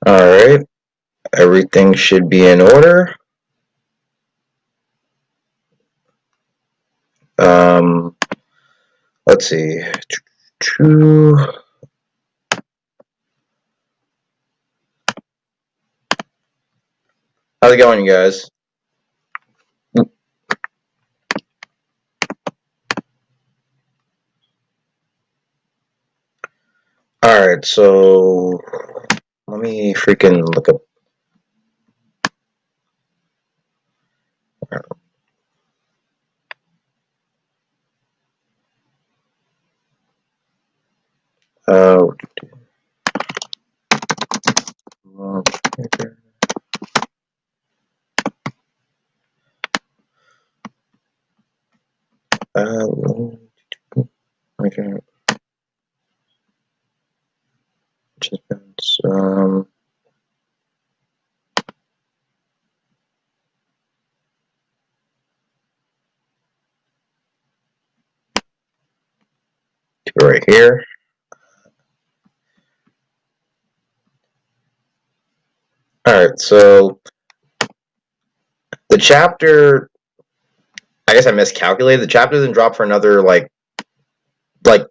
Alright, everything should be in order. Um, let's see. How's it going, you guys? Alright, so let me freaking look up. Uh, okay. Um, right here. Alright, so the chapter, I guess I miscalculated. The chapter doesn't drop for another, like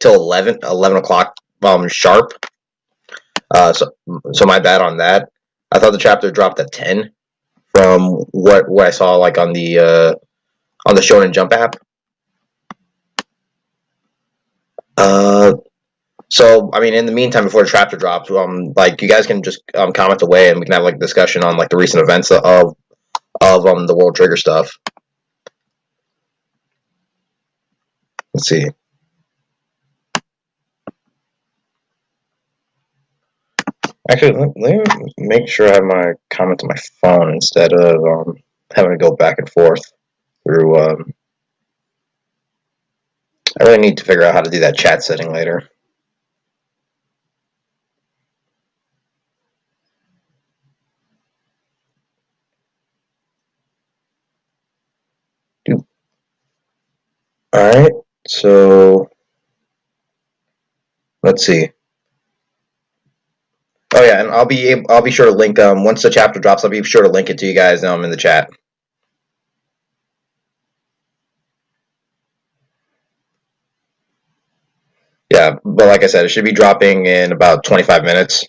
till 11 o'clock, sharp. So my bad on that. I thought the chapter dropped at 10 from what I saw, like, on the Shonen Jump app. Uh, so I mean, in the meantime, before the chapter drops, like, you guys can just comment away, and we can have like a discussion on like the recent events of the World Trigger stuff. Let's see. Actually, let me make sure I have my comments on my phone instead of having to go back and forth through. I really need to figure out how to do that chat setting later. All right, so let's see. Oh yeah, and I'll be sure to link once the chapter drops. I'll be sure to link it to you guys in the chat. Yeah, but like I said, it should be dropping in about 25 minutes.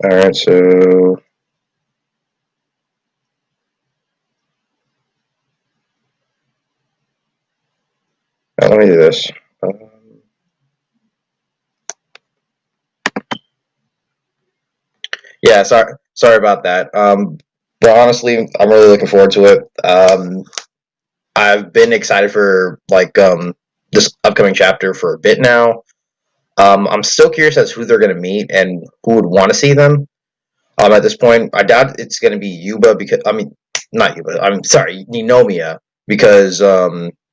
All right, so let me do this. Yeah, sorry about that. But honestly, I'm really looking forward to it. I've been excited for this upcoming chapter for a bit now. I'm still curious as to who they're going to meet and who would want to see them. At this point, I doubt it's going to be Yuba because not Yuba. I'm sorry, Ninomiya, because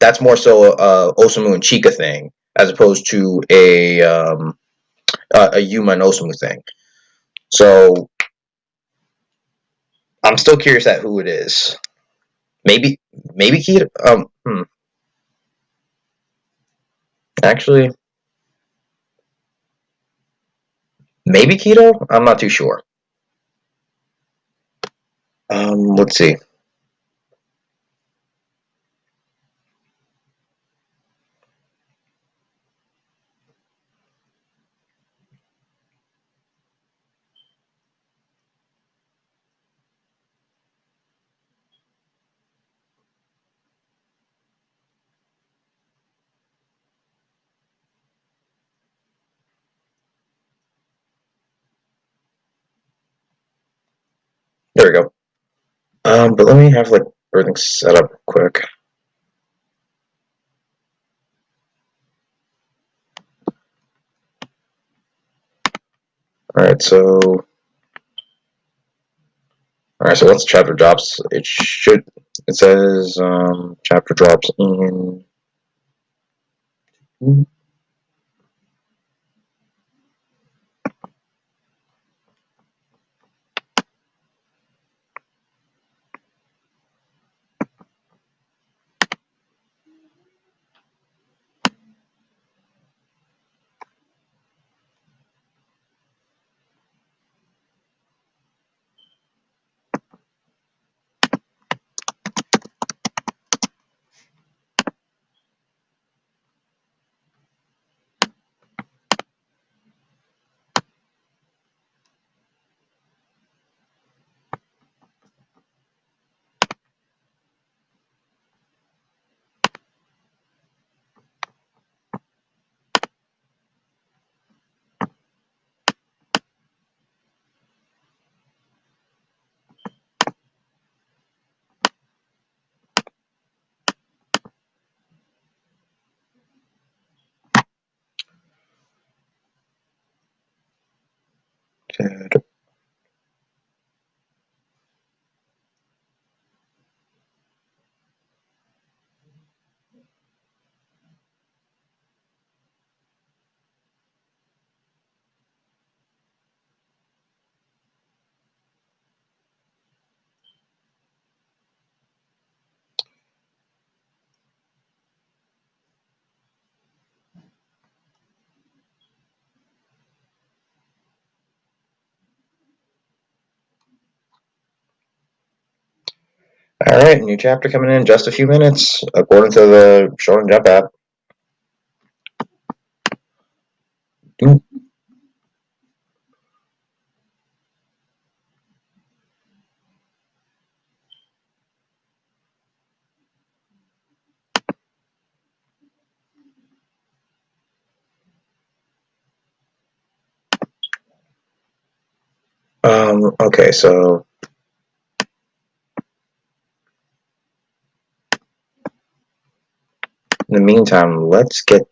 that's more so a Osamu and Chika thing as opposed to a Yuma and Osamu thing. So I'm still curious at who it is. Maybe Kita. Actually, maybe Keto. I'm not too sure. Let's see. There we go. But let me have like everything set up quick. All right, so once the chapter drops, it says chapter drops in. All right, new chapter coming in just a few minutes, according to the Shonen Jump app. Okay, so in the meantime, let's get.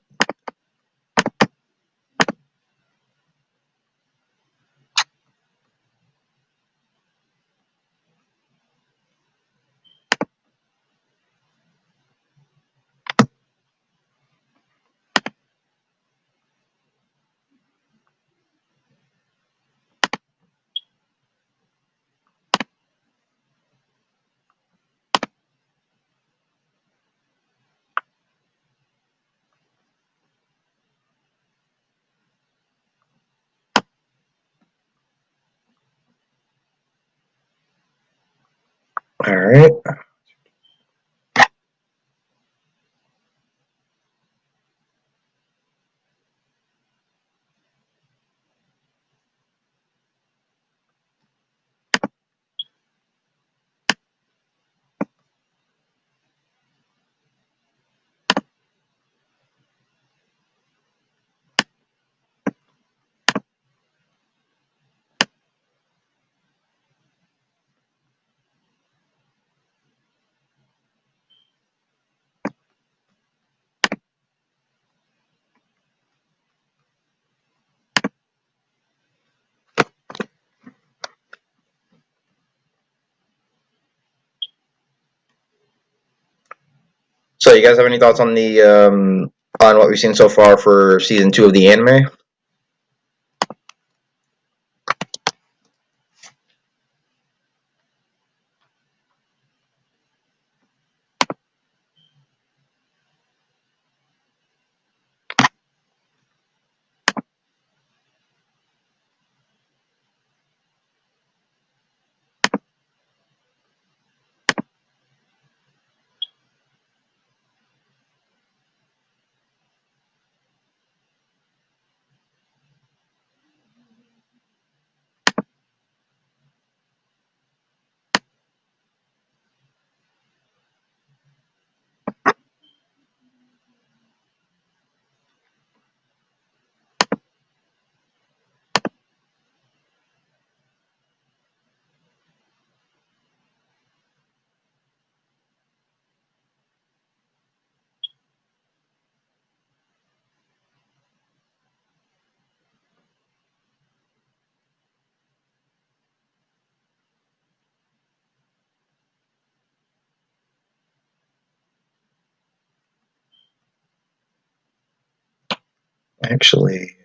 All right. So, you guys have any thoughts on the on what we've seen so far for season 2 of the anime? Actually,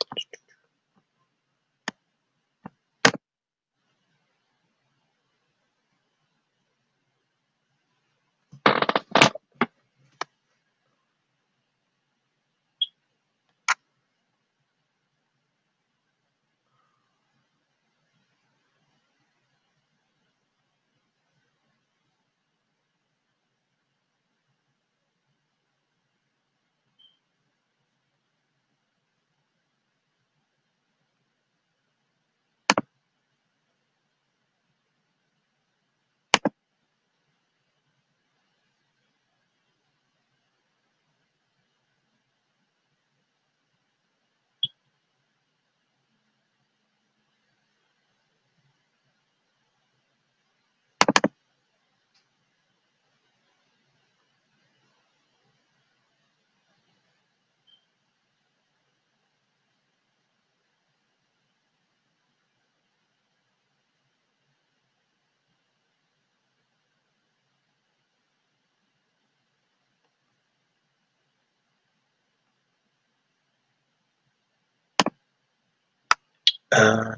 uh,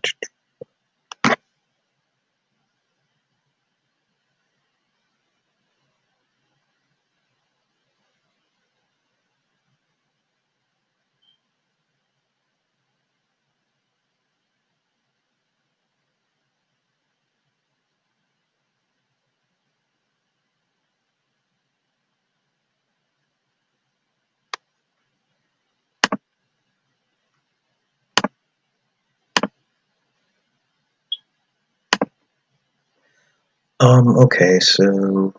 Okay, so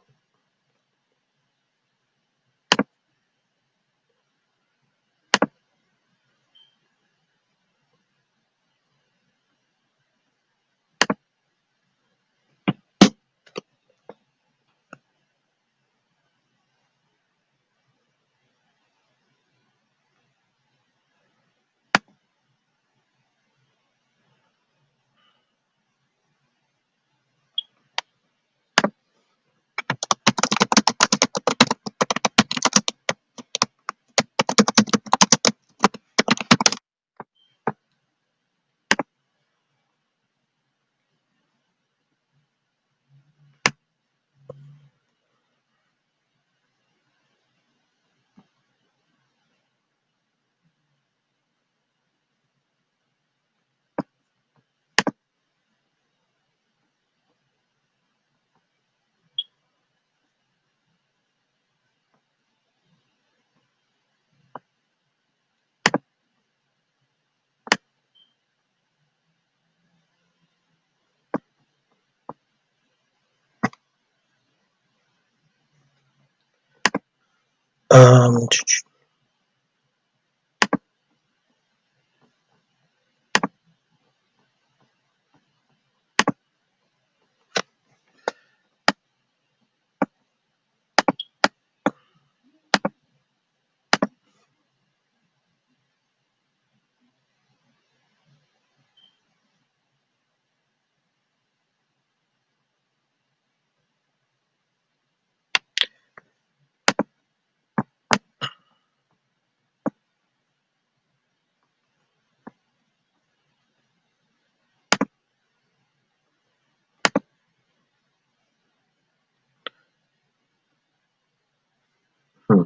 um, hmm.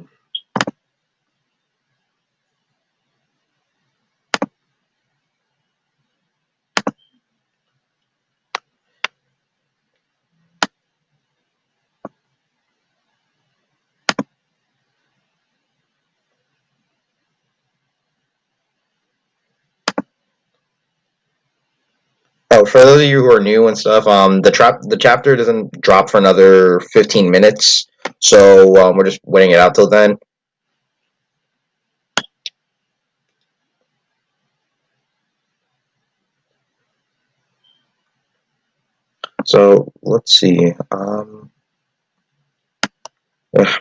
Oh, for those of you who are new and stuff, the chapter doesn't drop for another 15 minutes, so we're just waiting it out till then. So let's see.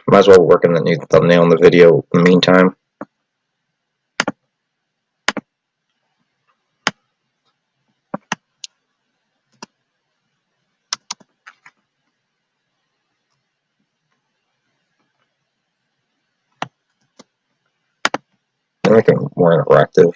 Might as well work on the new thumbnail in the video in the meantime. Make it more interactive.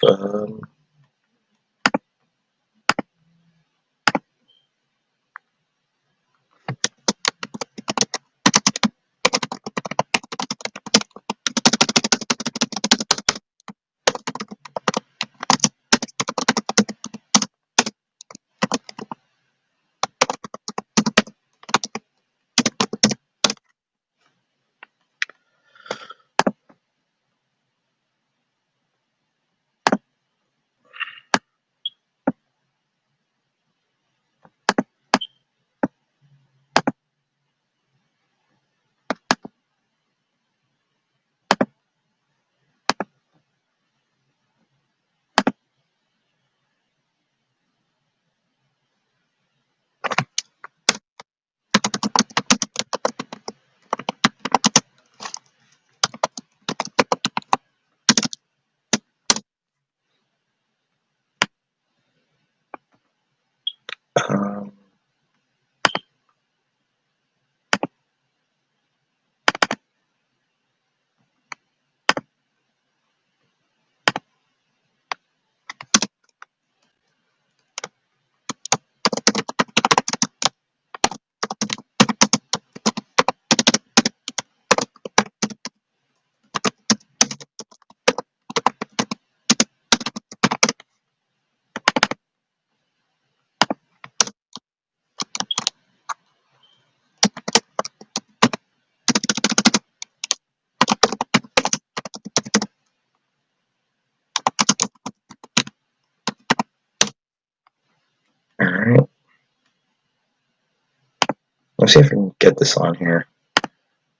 Let's see if I can get this on here.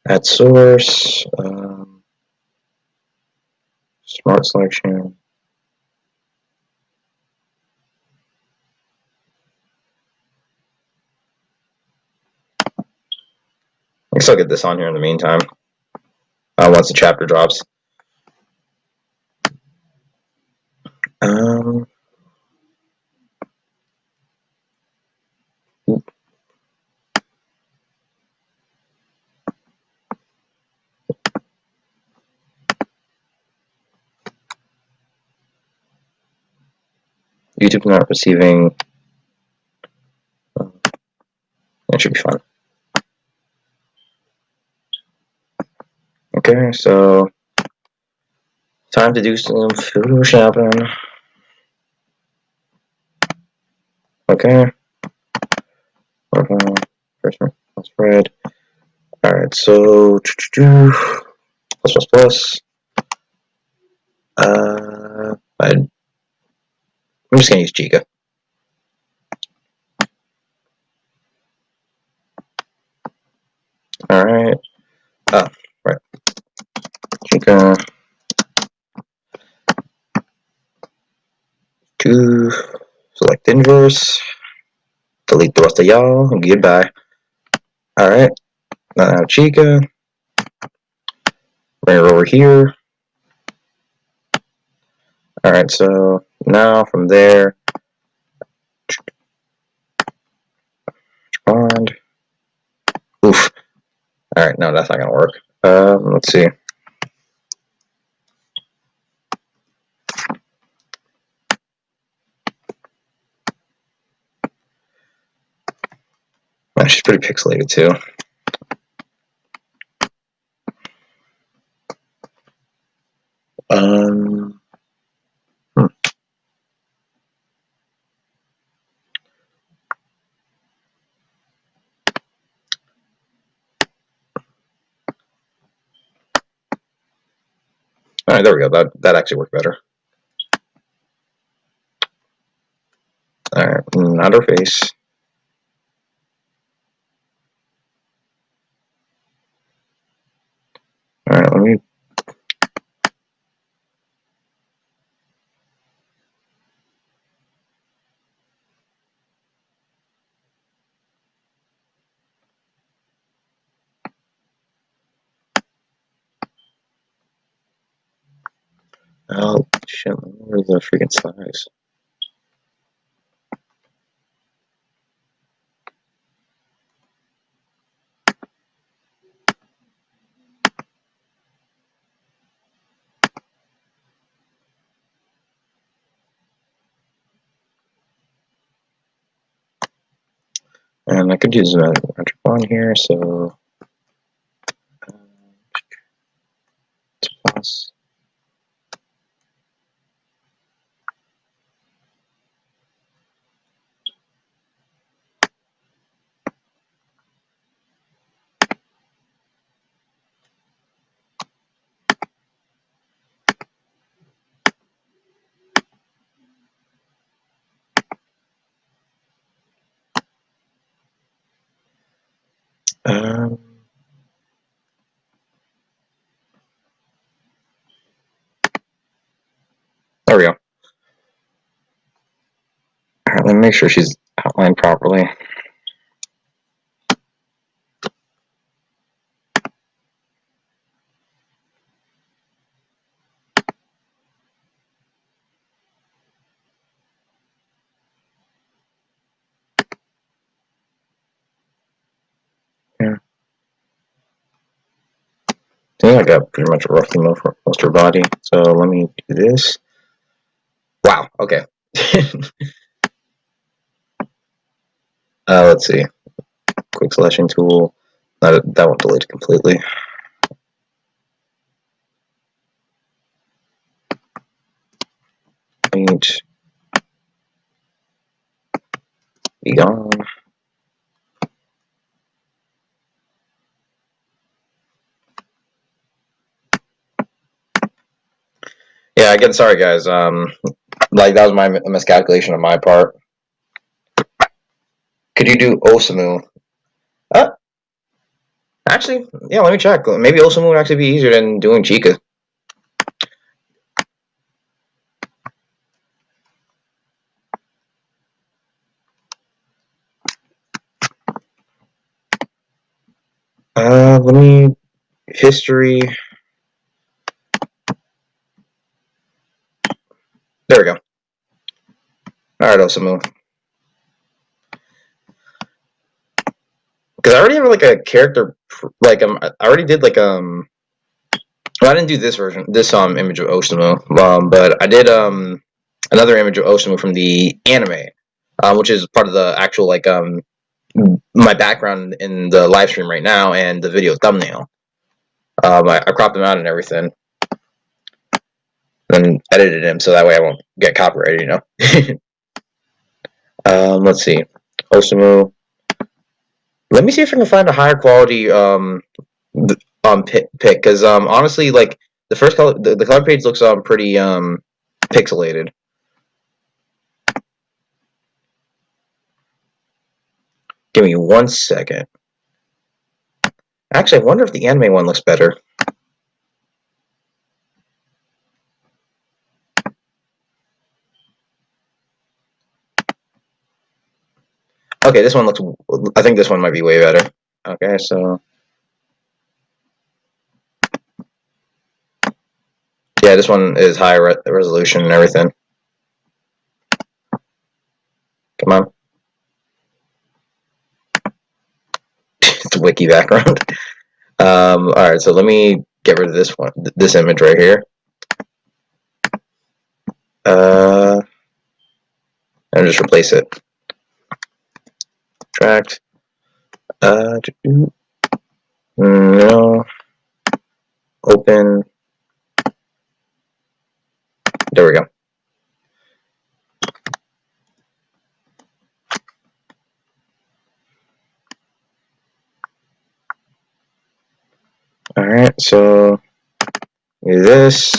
Add source, smart selection. I can still get this on here in the meantime. Once the chapter drops. YouTube not receiving. That should be fun. Okay, so time to do some photoshopping. Okay. First one, spread. Alright, so plus. I'm just gonna use Chica. Alright. Right. Chica. To select inverse. Delete the rest of y'all. Goodbye. Alright. Now Chica. Bring her over here. Alright, so now from there. Respond. Oof. Alright, no, that's not gonna work. Let's see. Oh, she's pretty pixelated too. Alright, there we go. That actually worked better. Alright, not her face. Alright, let me. Oh, shit, where's the freaking size? And I could use a metric on here, so it's plus. There we go. Alright, let me make sure she's outlined properly. Yeah. I think I got pretty much roughly most of her body, so let me do this. Wow, okay. Let's see. Quick selection tool. That won't delete it completely. Paint. Be gone. Yeah, again, sorry guys. Like that was my miscalculation on my part. Could you do Osamu? Actually, yeah, let me check. Maybe Osamu would actually be easier than doing Chica. Let me history. There we go. All right, Osamu. Because I already have like a character, like I already did like Well, I didn't do this version, this image of Osamu, but I did another image of Osamu from the anime, which is part of the actual like my background in the live stream right now and the video thumbnail. I cropped them out and everything, and edited him so that way I won't get copyrighted, you know. Let's see, Osamu. Let me see if I can find a higher quality pick because honestly, like the first color, the color page looks pretty pixelated. Give me 1 second. Actually, I wonder if the anime one looks better. Okay, this one looks. I think this one might be way better. Okay, so yeah, this one is higher resolution and everything. Come on. It's a wiki background. All right, so let me get rid of this one, this image right here. And just replace it. Tract. No. Open. There we go. All right, so do this.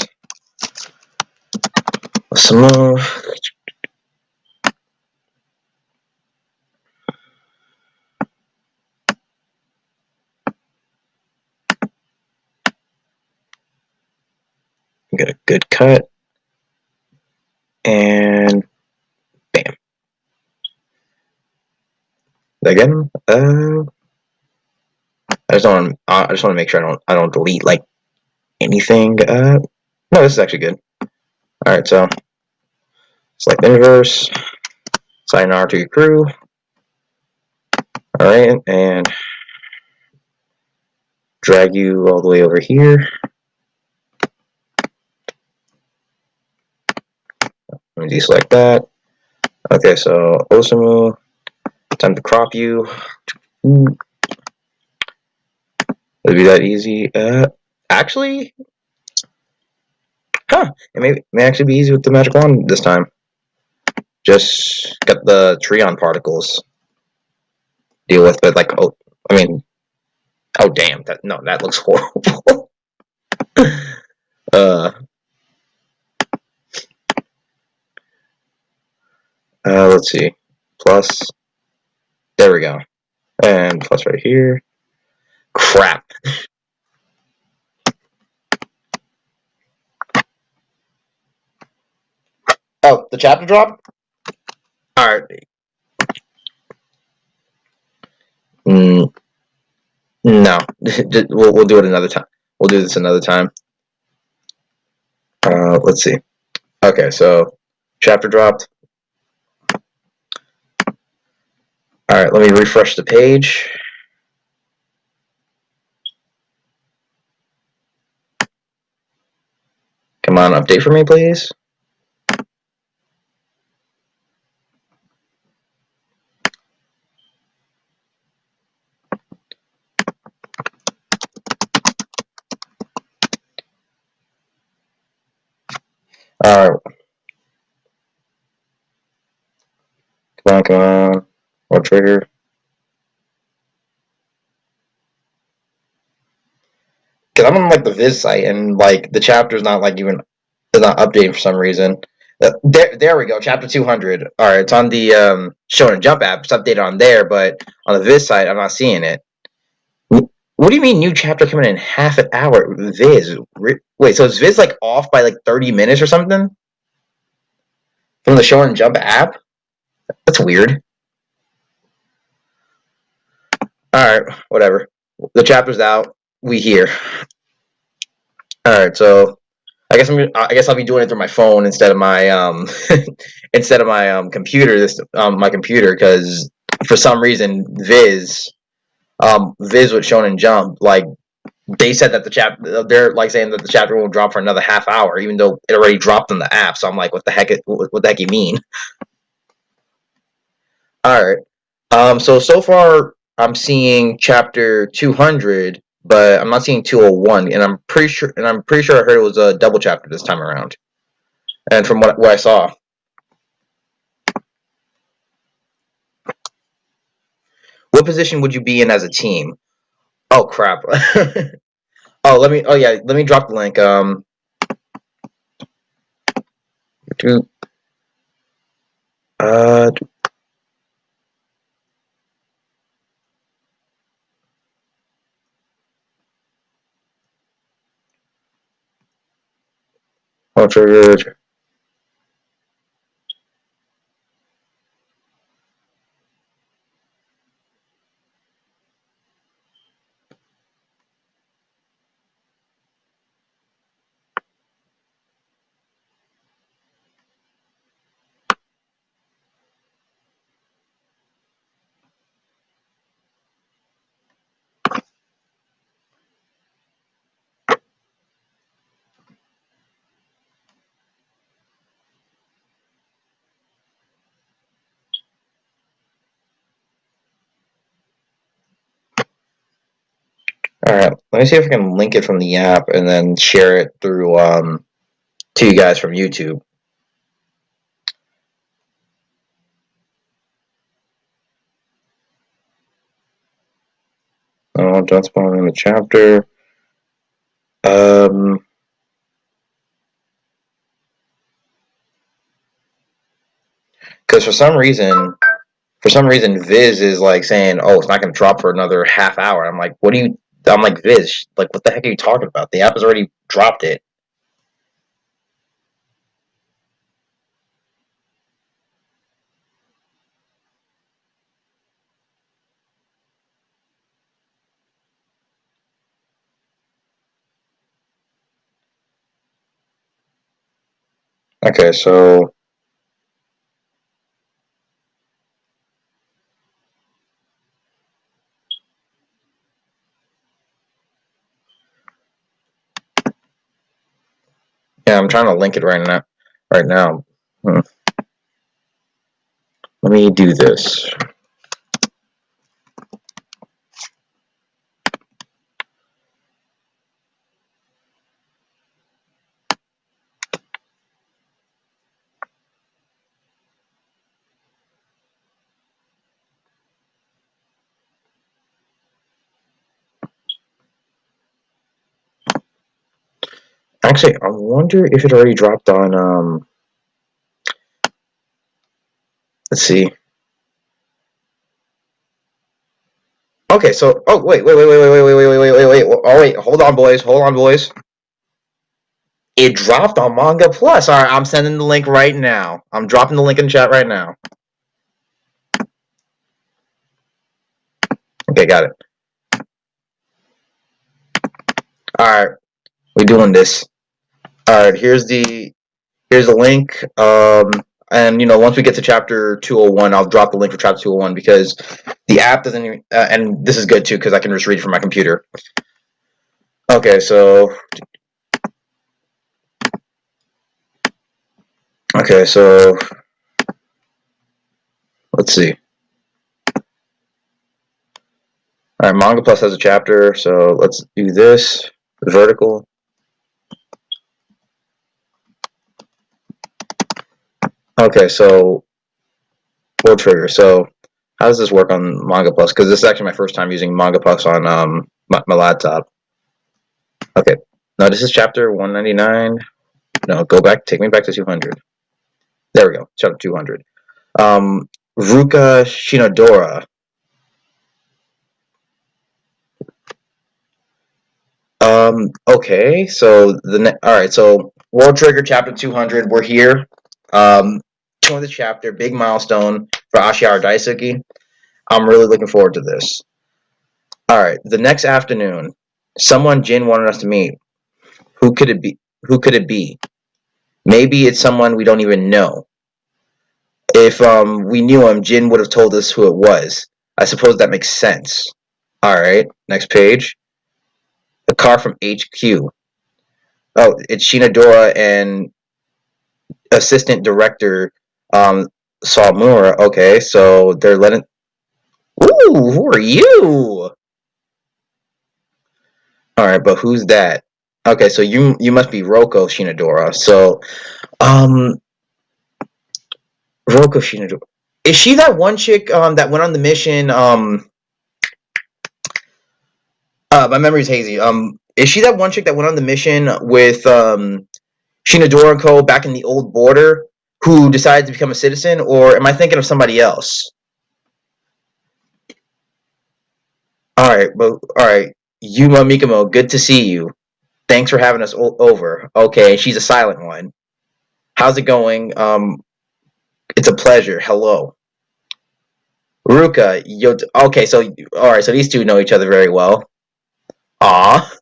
Some more. Get a good cut. And bam. Again, I just want to make sure I don't delete like anything. No, this is actually good. All right, so select inverse, assign R to your crew. All right, and drag you all the way over here. Let me deselect that. Okay, so Osamu, time to crop you. It'll be that easy. Actually, it may actually be easy with the magic wand this time. Just got the Treon particles deal with, but like, oh, I mean, oh damn, that looks horrible. Let's see, plus, there we go, and plus right here. Crap. Oh, the chapter drop? Alright. No. We'll do it another time. We'll do this another time. Let's see. Okay, so chapter dropped. Alright, let me refresh the page. Come on, update for me, please. Alright. Come on. What trigger? Because I'm on like the Viz site and like the chapter's not like even it's not updating for some reason. There we go, chapter 200. All right, it's on the Shonen Jump app. It's updated on there, but on the Viz site, I'm not seeing it. What do you mean new chapter coming in half an hour? Viz. Wait, so is Viz like off by like 30 minutes or something? From the Shonen Jump app? That's weird. Alright, whatever. The chapter's out. We here. Alright, so I guess I'll be doing it through my phone instead of my instead of my computer my computer because for some reason Viz with Shonen Jump like they said that the chapter they're like saying that the chapter will drop for another half hour even though it already dropped on the app. So I'm like, what the heck you mean? All right. So far I'm seeing chapter 200, but I'm not seeing 201, and I'm pretty sure I heard it was a double chapter this time around. And from what I saw, what position would you be in as a team? Oh crap. Let me drop the link. Do uh oh, trigger. All right, let me see if I can link it from the app and then share it through to you guys from YouTube. Oh, don't spawn in the chapter. Um, because for some reason, Viz is like saying, "Oh, it's not going to drop for another half hour." I'm like, "What do you?" I'm like, "Viz, like, what the heck are you talking about? The app has already dropped it." Okay, so yeah, I'm trying to link it right now. Right now, let me do this. Actually, I wonder if it already dropped on. Let's see. Okay, so wait. Oh wait, hold on, boys. It dropped on Manga Plus. All right, I'm sending the link right now. I'm dropping the link in chat right now. Okay, got it. All right, we doing this. All right, here's the link. And once we get to chapter 201, I'll drop the link for chapter 201 because the app doesn't even. And this is good too because I can just read it from my computer. Okay, so let's see. All right, Manga Plus has a chapter, so let's do this. Vertical. Okay, so World Trigger. So how does this work on Manga Plus? Because this is actually my first time using Manga Plus on my laptop. Okay, no, this is chapter 199. No, go back. Take me back to 200. There we go. Chapter 200. Ruka Shinodora. Okay, so all right, so World Trigger Chapter 200, we're here. 200th chapter, big milestone for Ashiara Daisuke. I'm really looking forward to this. All right, the next afternoon, someone Jin wanted us to meet. Who could it be? Who could it be? Maybe it's someone we don't even know. If we knew him, Jin would have told us who it was. I suppose that makes sense. All right, next page. The car from HQ. Oh, it's Shinadora and assistant director Salmura. Okay, so they're letting. Ooh, who are you? All right, but who's that? Okay, so you must be Roko Shinadora. So um, Roko Shinadora. Is she that one chick that went on the mission? My memory's hazy. Is she that one chick that went on the mission with Shinadora and Co. back in the old border, who decided to become a citizen, or am I thinking of somebody else? All right, but all right, Yuma Mikamo, good to see you. Thanks for having us over. Okay, she's a silent one. How's it going? It's a pleasure. Hello, Ruka. Okay, so all right, so these two know each other very well. Ah,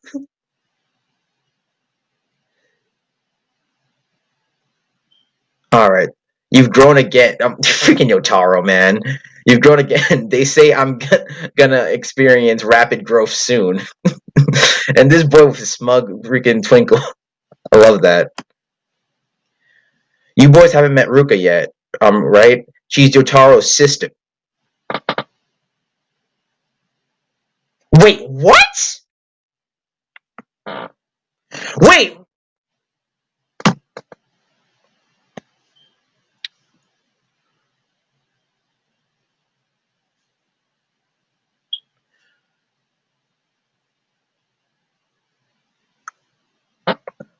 all right. You've grown again. I'm freaking Yotaro, man. You've grown again. They say I'm gonna experience rapid growth soon. And this boy with his smug freaking twinkle. I love that. You boys haven't met Ruka yet, right? She's Yotaro's sister. Wait, what? Wait,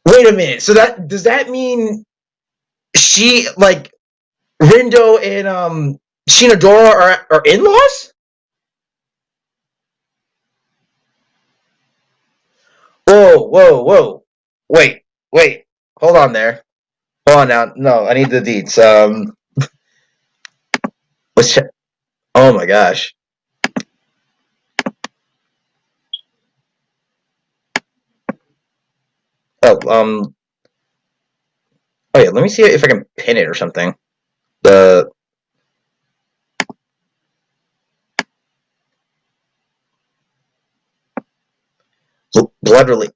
wait a minute. So that does that mean she like Rindo and Shinadora are in-laws? Whoa, whoa, whoa. Wait, wait. Hold on there. Hold on now. No, I need the deets. Let's check. Oh my gosh. Oh, oh yeah, let me see if I can pin it or something. The blood relate.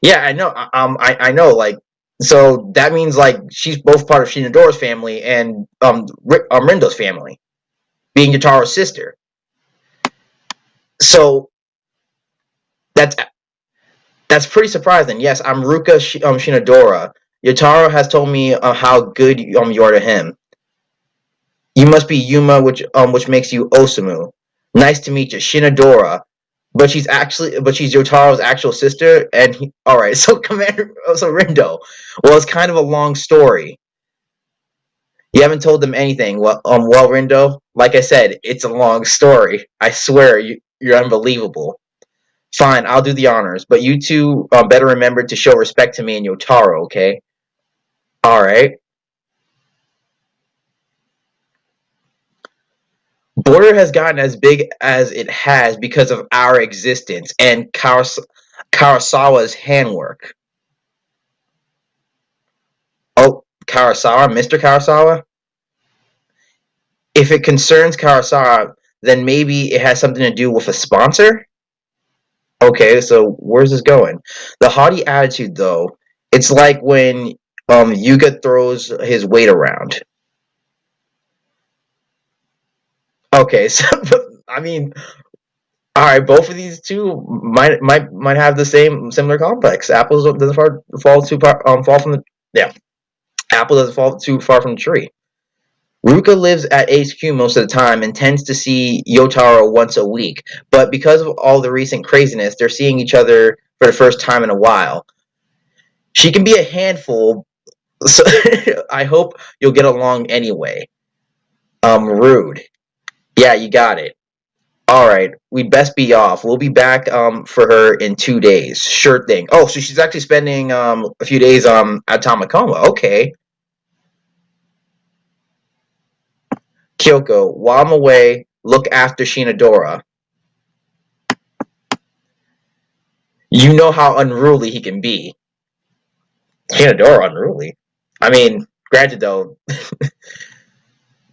Yeah, I know. I know. Like, so that means like she's both part of Shinadora's family and Rindo's family, being Yataro's sister. So that's that's pretty surprising. Yes, I'm Ruka Shinadora. Yotaro has told me how good you are to him. You must be Yuma, which makes you Osamu. Nice to meet you, Shinadora. But she's Yotaro's actual sister. And all right, so Commander, so Rindo. Well, it's kind of a long story. You haven't told them anything. Well, Rindo, like I said, it's a long story. I swear, you're unbelievable. Fine, I'll do the honors, but you two better remember to show respect to me and Yotaro, okay? All right. Border has gotten as big as it has because of our existence and Karasawa's handwork. Oh, Karasawa, Mr. Karasawa? If it concerns Karasawa, then maybe it has something to do with a sponsor? Okay, so where's this going? The haughty attitude, though, it's like when Yuga throws his weight around. Okay, so I mean, all right, both of these two might have the same similar complex. Apples doesn't fall from the yeah. Apple doesn't fall too far from the tree. Ruka lives at HQ most of the time and tends to see Yotaro once a week, but because of all the recent craziness, they're seeing each other for the first time in a while. She can be a handful, so I hope you'll get along anyway. Rude. Yeah, you got it. All right, we best be off. We'll be back for her in 2 days. Sure thing. Oh, so she's actually spending a few days at Tamakoma. Okay. Kyoko, while I'm away, look after Shinadora. You know how unruly he can be. Shinadora unruly. I mean, granted though,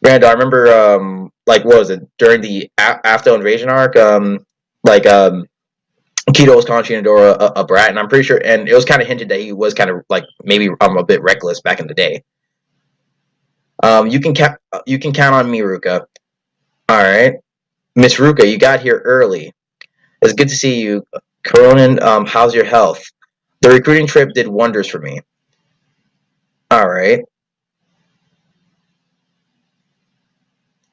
granted, I remember like what was it during the Afto invasion arc like Kido was calling Shinadora a brat, and I'm pretty sure, and it was kind of hinted that he was kind of like maybe a bit reckless back in the day. You can count on me, Ruka. All right, Miss Ruka, you got here early. It's good to see you. Coronin, how's your health? The recruiting trip did wonders for me. All right,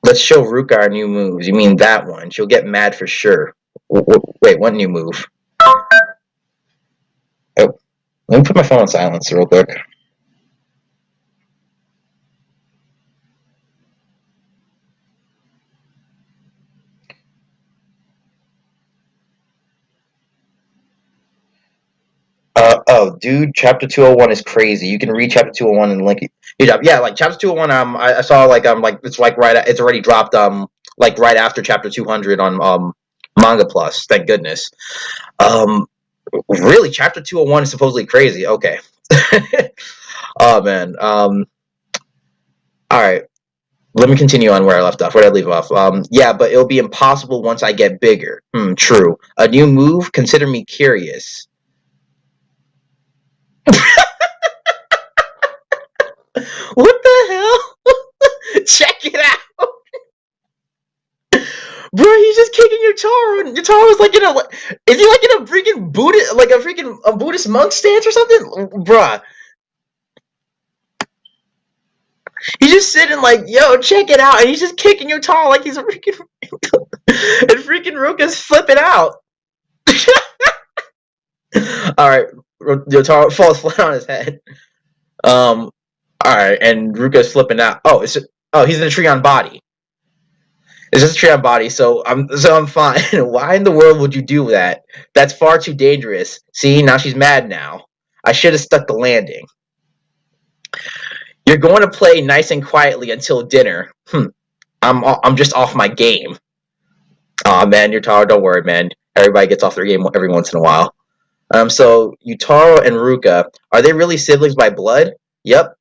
let's show Ruka our new moves. You mean that one? She'll get mad for sure. Wait, what new move? Oh, let me put my phone on silence real quick. Oh, dude, chapter 201 is crazy. You can read chapter 201 and link it. Yeah, like chapter 201. I saw like it's like it's already dropped like right after chapter 200 on Manga Plus. Thank goodness. Um, really, chapter 201 is supposedly crazy. Okay. Oh man. All right. Let me continue on where I left off. Where did I leave off? Yeah, but it'll be impossible once I get bigger. True. A new move. Consider me curious. What the hell? Check it out. Bro, he's just kicking Yotaro, and Yotaro's like is he like in a freaking Buddhist, like a freaking a Buddhist monk stance or something? Bruh. He's just sitting like, yo, check it out, and he's just kicking Yotaro like he's a freaking and freaking Ruka's flipping out. Alright, Yotaro falls flat on his head. Alright, and Ruka's flipping out. He's in a Trion body. It's just a Trion body, so I'm fine. Why in the world would you do that? That's far too dangerous. See, now she's mad now. I should have stuck the landing. You're going to play nice and quietly until dinner. I'm just off my game. Aw, man, Yutaro, don't worry, man. Everybody gets off their game every once in a while. So Yutaro and Ruka, are they really siblings by blood? Yep.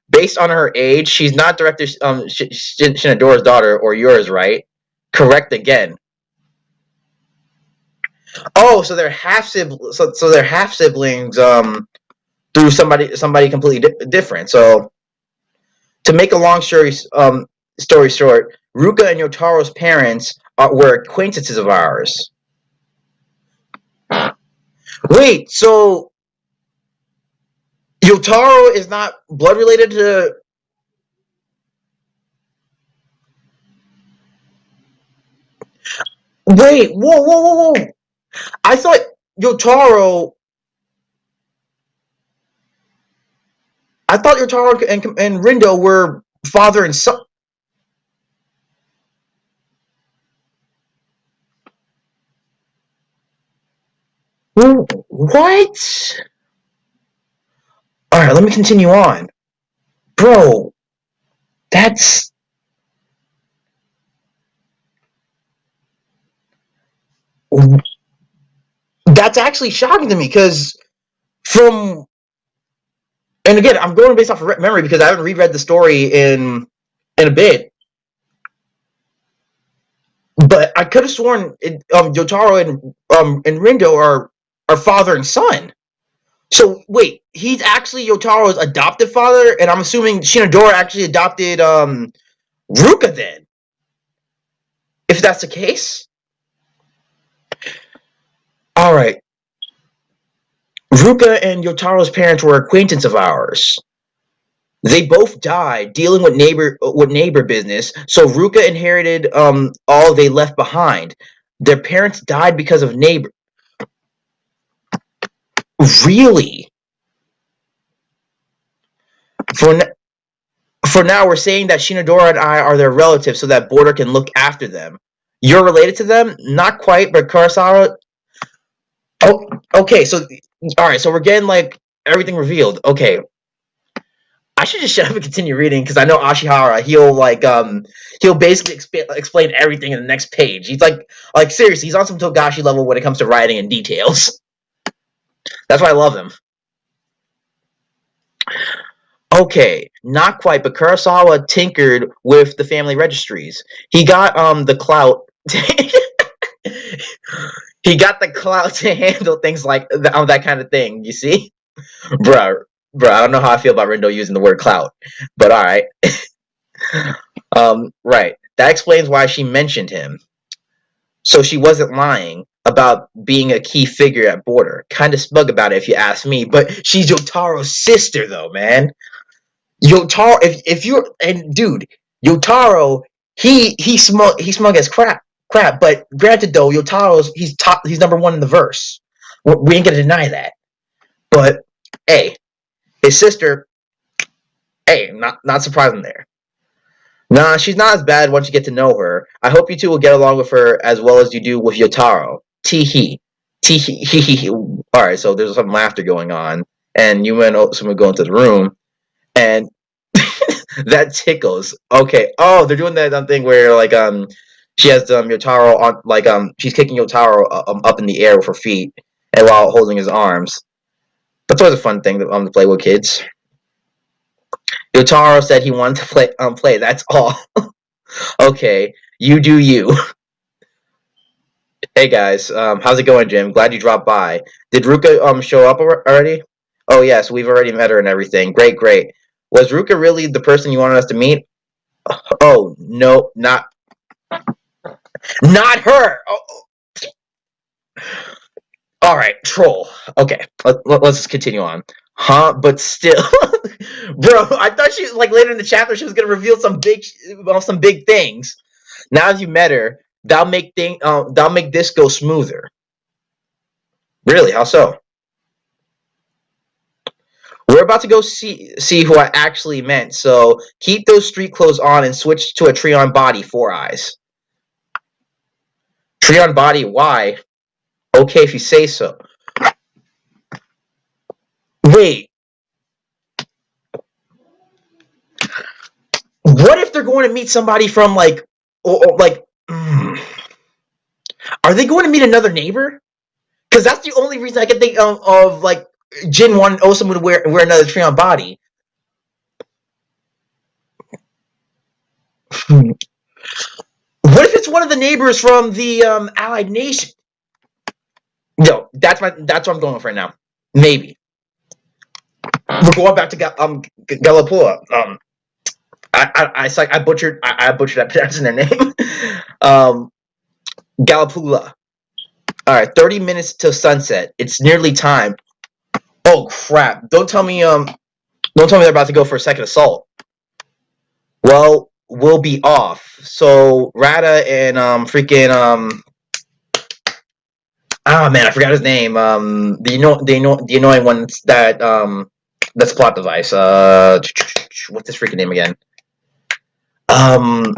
Based on her age, she's not Director Shinadora's daughter or yours, right? Correct again. Oh, so they're half siblings. So they're half siblings. Through somebody completely different. So to make a long story short, Ruka and Yotaro's parents were acquaintances of ours. Wait, so Yotaro is not blood related to. Wait, whoa! I thought Yotaro. I thought Yotaro and Rindo were father and son. What? All right, let me continue on, bro. That's that's actually shocking to me because from and again, I'm going based off of memory because I haven't reread the story in a bit. But I could have sworn Jotaro and Rindo are father and son. So wait, he's actually Yotaro's adoptive father, and I'm assuming Shinadora actually adopted Ruka then. If that's the case, all right. Ruka and Yotaro's parents were acquaintance of ours. They both died dealing with neighbor business, so Ruka inherited all they left behind. Their parents died because of neighbor. Really? For For now, we're saying that Shinadora and I are their relatives so that Border can look after them. You're related to them? Not quite, but Kurosawa. Oh, okay. So, all right. So we're getting like everything revealed. Okay, I should just shut up and continue reading because I know Ashihara. He'll basically explain everything in the next page. He's like seriously, he's on some Togashi level when it comes to writing and details. That's why I love him. Okay, not quite, but Kurosawa tinkered with the family registries. He got the clout. He got the clout to handle things like that kind of thing. You see, bro, I don't know how I feel about Rindo using the word clout, but all right. Right. That explains why she mentioned him. So she wasn't lying about being a key figure at Border. Kind of smug about it, if you ask me. But she's Yotaro's sister, though, man. Yotaro, if you're and dude, Yotaro, he's smug as crap. But granted, though, Yotaro's he's number one in the verse. We ain't gonna deny that. But hey, his sister, hey, not surprising there. Nah, she's not as bad once you get to know her. I hope you two will get along with her as well as you do with Yotaro. Tee hee. Alright, so there's some laughter going on. And you and someone go into the room. And that tickles. Okay. Oh, they're doing that thing where she has Yotaro on she's kicking Yotaro up in the air with her feet and while holding his arms. That's always a fun thing to play with kids. Yotaro said he wanted to play. That's all. Okay, you do you. Hey guys, how's it going, Jim? Glad you dropped by. Did Ruka show up already? Oh yes, we've already met her and everything. Great. Was Ruka really the person you wanted us to meet? Oh no, not her. Oh. All right, troll. Okay, let's just continue on. Huh? But still, bro, I thought she later in the chapter she was gonna reveal some big things. Now that you met her, that'll make this go smoother. Really? How so? We're about to go see who I actually meant. So keep those street clothes on and switch to a Treon body. 4 eyes. Treon body. Why? Okay, if you say so. Wait. What if they're going to meet somebody from are they going to meet another neighbor? Because that's the only reason I can think of Jin wanting Osamu to wear another Treon body. What if it's one of the neighbors from the Allied Nation? No, that's what I'm going with right now. Maybe. We're going back to Galapua. I butchered that pronouncing their name. Galapula. All right, 30 minutes till sunset. It's nearly time. Oh crap! Don't tell me they're about to go for a second assault. Well, we'll be off. So Rada and oh man, I forgot his name. The annoying one that's plot device. What's his freaking name again? Rahi,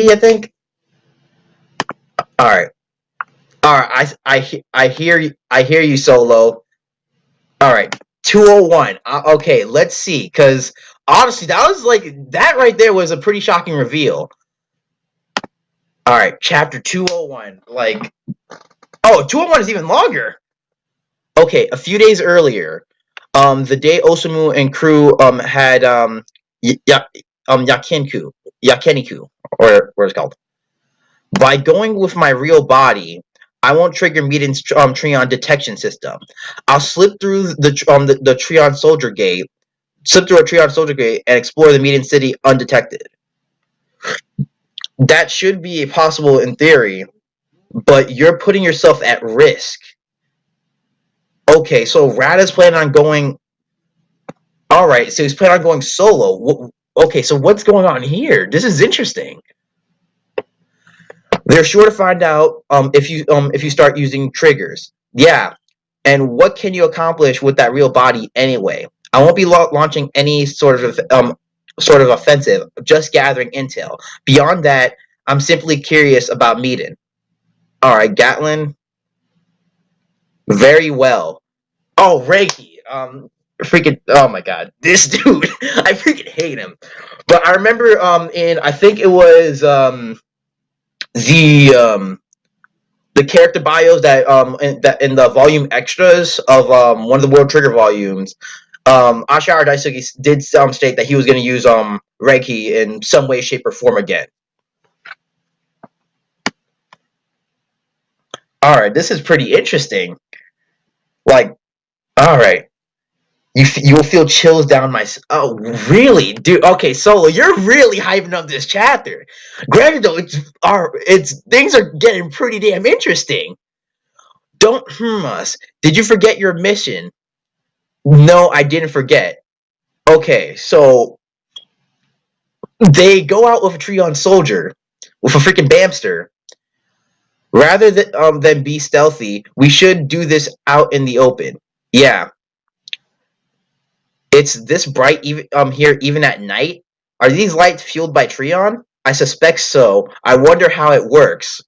I think. All right. I hear you. I hear you, Solo. All right, 201. Okay, let's see. Because honestly, that right there was a pretty shocking reveal. All right, chapter 201. 201 is even longer. Okay, a few days earlier, the day Osamu and crew had Yakeniku, or what it's called. By going with my real body, I won't trigger Miden's Treon detection system. I'll slip through the Treon soldier gate, and explore the Miden city undetected. That should be possible in theory, but you're putting yourself at risk. Okay, so Rada's planning on going. All right, so he's planning on going solo. Okay, so what's going on here? This is interesting. They're sure to find out if you start using triggers. Yeah, and what can you accomplish with that real body anyway? I won't be launching any sort of offensive, just gathering intel. Beyond that, I'm simply curious about Meaden. All right, Gatlin, very well. Oh, Reiki, freaking, oh my god, this dude, I freaking hate him. But I remember, in I think it was the the character bios that in the volume extras of one of the World Trigger volumes, Ashihara Daisuke did state that he was going to use Reiki in some way, shape, or form again. All right, this is pretty interesting. Like, all right, you will feel chills down my. Oh, really, dude? Okay, Solo, you're really hyping up this chapter. Granted, though, it's things are getting pretty damn interesting. Don't us. Did you forget your mission? No, I didn't forget. Okay, so they go out with a Treon soldier, with a freaking Bamster. Rather than be stealthy, we should do this out in the open. Yeah, it's this bright even here even at night. Are these lights fueled by Treon? I suspect so. I wonder how it works.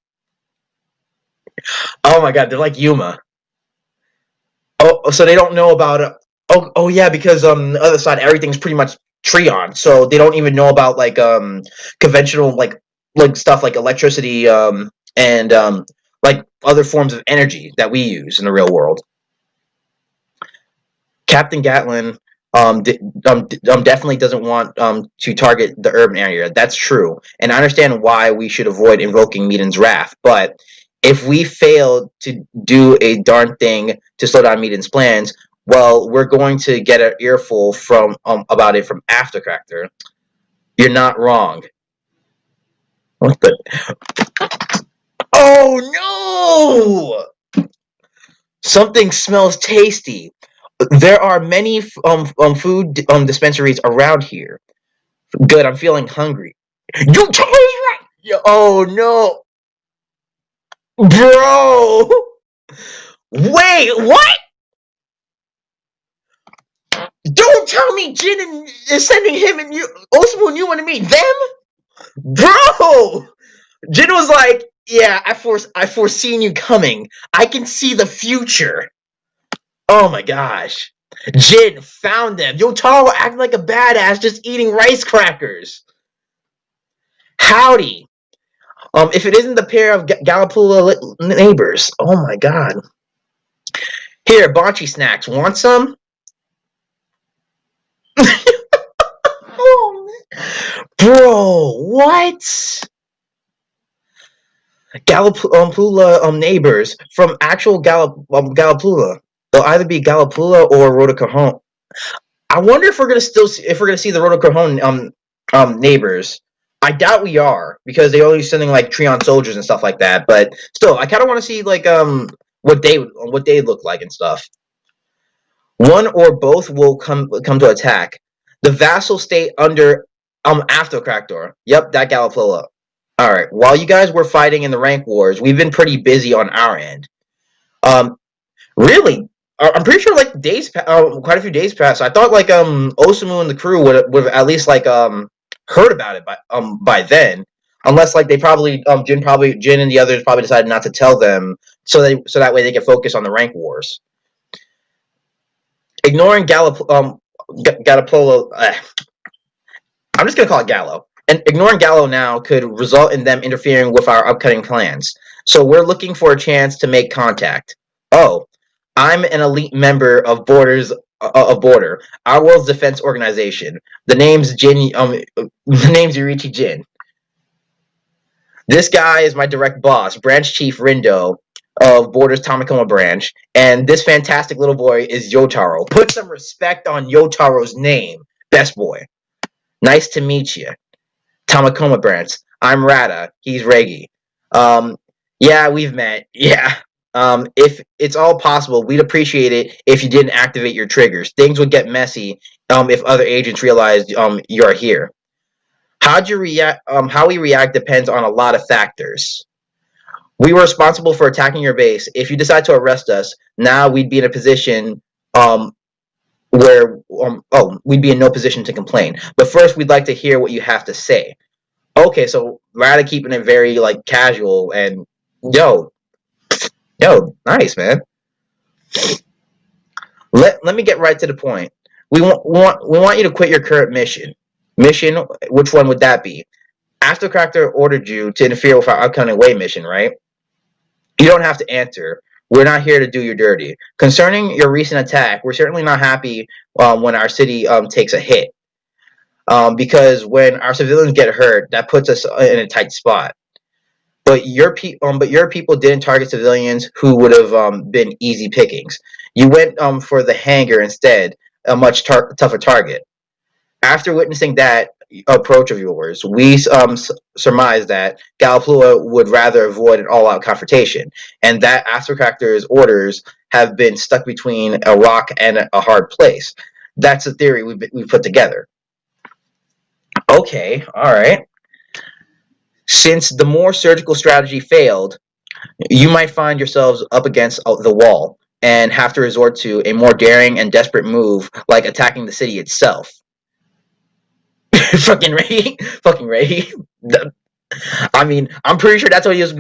Oh my god, they're like Yuma. Oh, so they don't know about. Oh yeah, because the other side everything's pretty much Treon, so they don't even know about like conventional like stuff like electricity and like other forms of energy that we use in the real world. Captain Gatlin definitely doesn't want to target the urban area. That's true, and I understand why we should avoid invoking Meaden's wrath. But if we fail to do a darn thing to slow down Meaden's plans, well, we're going to get an earful from about it from Aftercracker. You're not wrong. What the? Oh no! Something smells tasty. There are many food dispensaries around here. Good, I'm feeling hungry. You told right. Oh no, bro! Wait, what? Don't tell me Jin is sending him and you, Osamu and you want to meet them, bro? Jin was like, "Yeah, I foreseen you coming. I can see the future." Oh my gosh. Jin found them. Yotaro acting like a badass just eating rice crackers. Howdy. If it isn't the pair of Galapula neighbors. Oh my god. Here, Bonchi snacks. Want some? Bro, what? Galapula neighbors from actual Galapula. They'll either be Galapula or Rota Cajon. I wonder if we're gonna see the Rota Cajon neighbors. I doubt we are because they only sending like Treon soldiers and stuff like that. But still, I kind of want to see like what they look like and stuff. One or both will come to attack. The vassal stay under after Crackdoor. Yep, that Galapula. All right. While you guys were fighting in the rank wars, we've been pretty busy on our end. Um, really, I'm pretty sure like quite a few days passed. I thought like Osamu and the crew would have at least like heard about it by then, unless like they probably Jin and the others probably decided not to tell them so that way they can focus on the rank wars. Ignoring Galapolo, I'm just gonna call it Gallo. And ignoring Gallo now could result in them interfering with our upcoming plans. So we're looking for a chance to make contact. Oh, I'm an elite member of Border, our world's defense organization. The name's Yurichi Jin. This guy is my direct boss, Branch Chief Rindo of Border's Tamakoma branch, and this fantastic little boy is Yotaro. Put some respect on Yotaro's name, best boy. Nice to meet you. Tamakoma branch. I'm Rada. He's Regi. Yeah, we've met. Yeah. If it's all possible, we'd appreciate it if you didn't activate your triggers. Things would get messy if other agents realized you're here. How'd you react? How we react depends on a lot of factors. We were responsible for attacking your base. If you decide to arrest us, now we'd be in a position. Um, where we'd be in no position to complain. But first, we'd like to hear what you have to say. Okay, so rather keeping it very like casual and yo, nice man. Let me get right to the point. We want you to quit your current mission. Mission, which one would that be? Aftercracker ordered you to interfere with our upcoming away mission, right? You don't have to answer. We're not here to do you dirty. Concerning your recent attack, we're certainly not happy when our city takes a hit. Because when our civilians get hurt, that puts us in a tight spot. But your people didn't target civilians who would have been easy pickings. You went for the hangar instead, a much tougher target. After witnessing that approach of yours, we surmised that Galaplua would rather avoid an all-out confrontation, and that Astrocactor's orders have been stuck between a rock and a hard place. That's the theory we put together. Okay, all right. Since the more surgical strategy failed, you might find yourselves up against the wall and have to resort to a more daring and desperate move like attacking the city itself. Fucking Ray, fucking Ray. I mean, I'm pretty sure that's what he was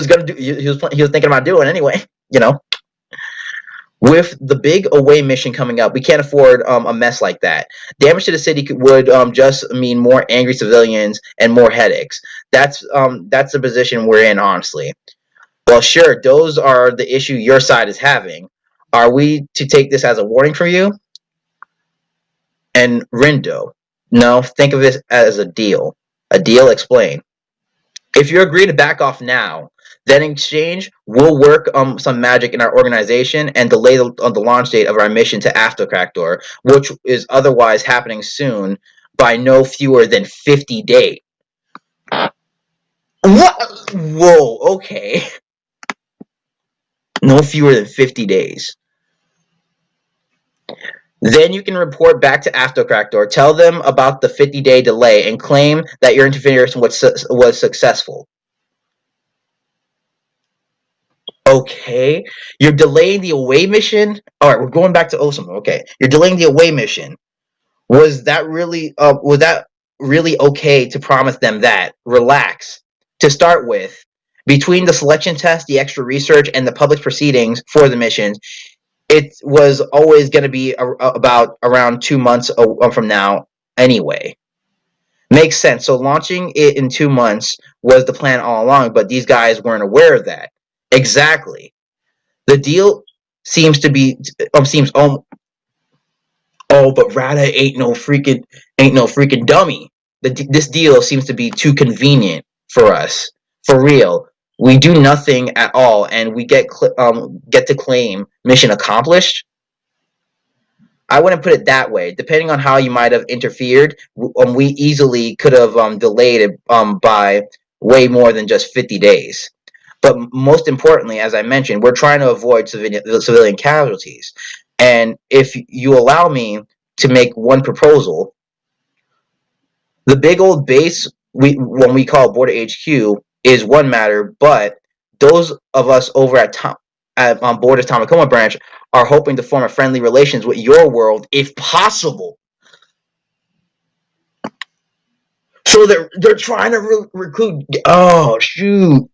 gonna do. He was thinking about doing anyway. You know, with the big away mission coming up, we can't afford a mess like that. Damage to the city would just mean more angry civilians and more headaches. That's the position we're in, honestly. Well, sure, those are the issue your side is having. Are we to take this as a warning for you? And Rindo, no, think of this as a deal. A deal, explain. If you agree to back off now, then in exchange, we'll work some magic in our organization and delay the launch date of our mission to Aftercrackdoor, which is otherwise happening soon by no fewer than 50 days. What? Whoa, okay. No fewer than 50 days. Then you can report back to Aftercrackdoor, tell them about the 50-day delay, and claim that your interference was successful. Okay, you're delaying the away mission. All right, we're going back to Osama. Okay, you're delaying the away mission. Was that really okay to promise them that? Relax. To start with, between the selection test, the extra research, and the public proceedings for the missions, it was always going to be about around 2 months from now anyway. Makes sense. So launching it in 2 months was the plan all along, but these guys weren't aware of that. Exactly. The deal seems but Rada ain't no freaking dummy. This deal seems to be too convenient for us. For real. We do nothing at all, and we get to claim mission accomplished. I wouldn't put it that way. Depending on how you might have interfered, we easily could have delayed it by way more than just 50 days. But most importantly, as I mentioned, we're trying to avoid civilian casualties. And if you allow me to make one proposal, the big old base when we call Border HQ is one matter, but those of us over on board of Tamakoma branch are hoping to form a friendly relations with your world if possible. So they're trying to recruit. Oh shoot!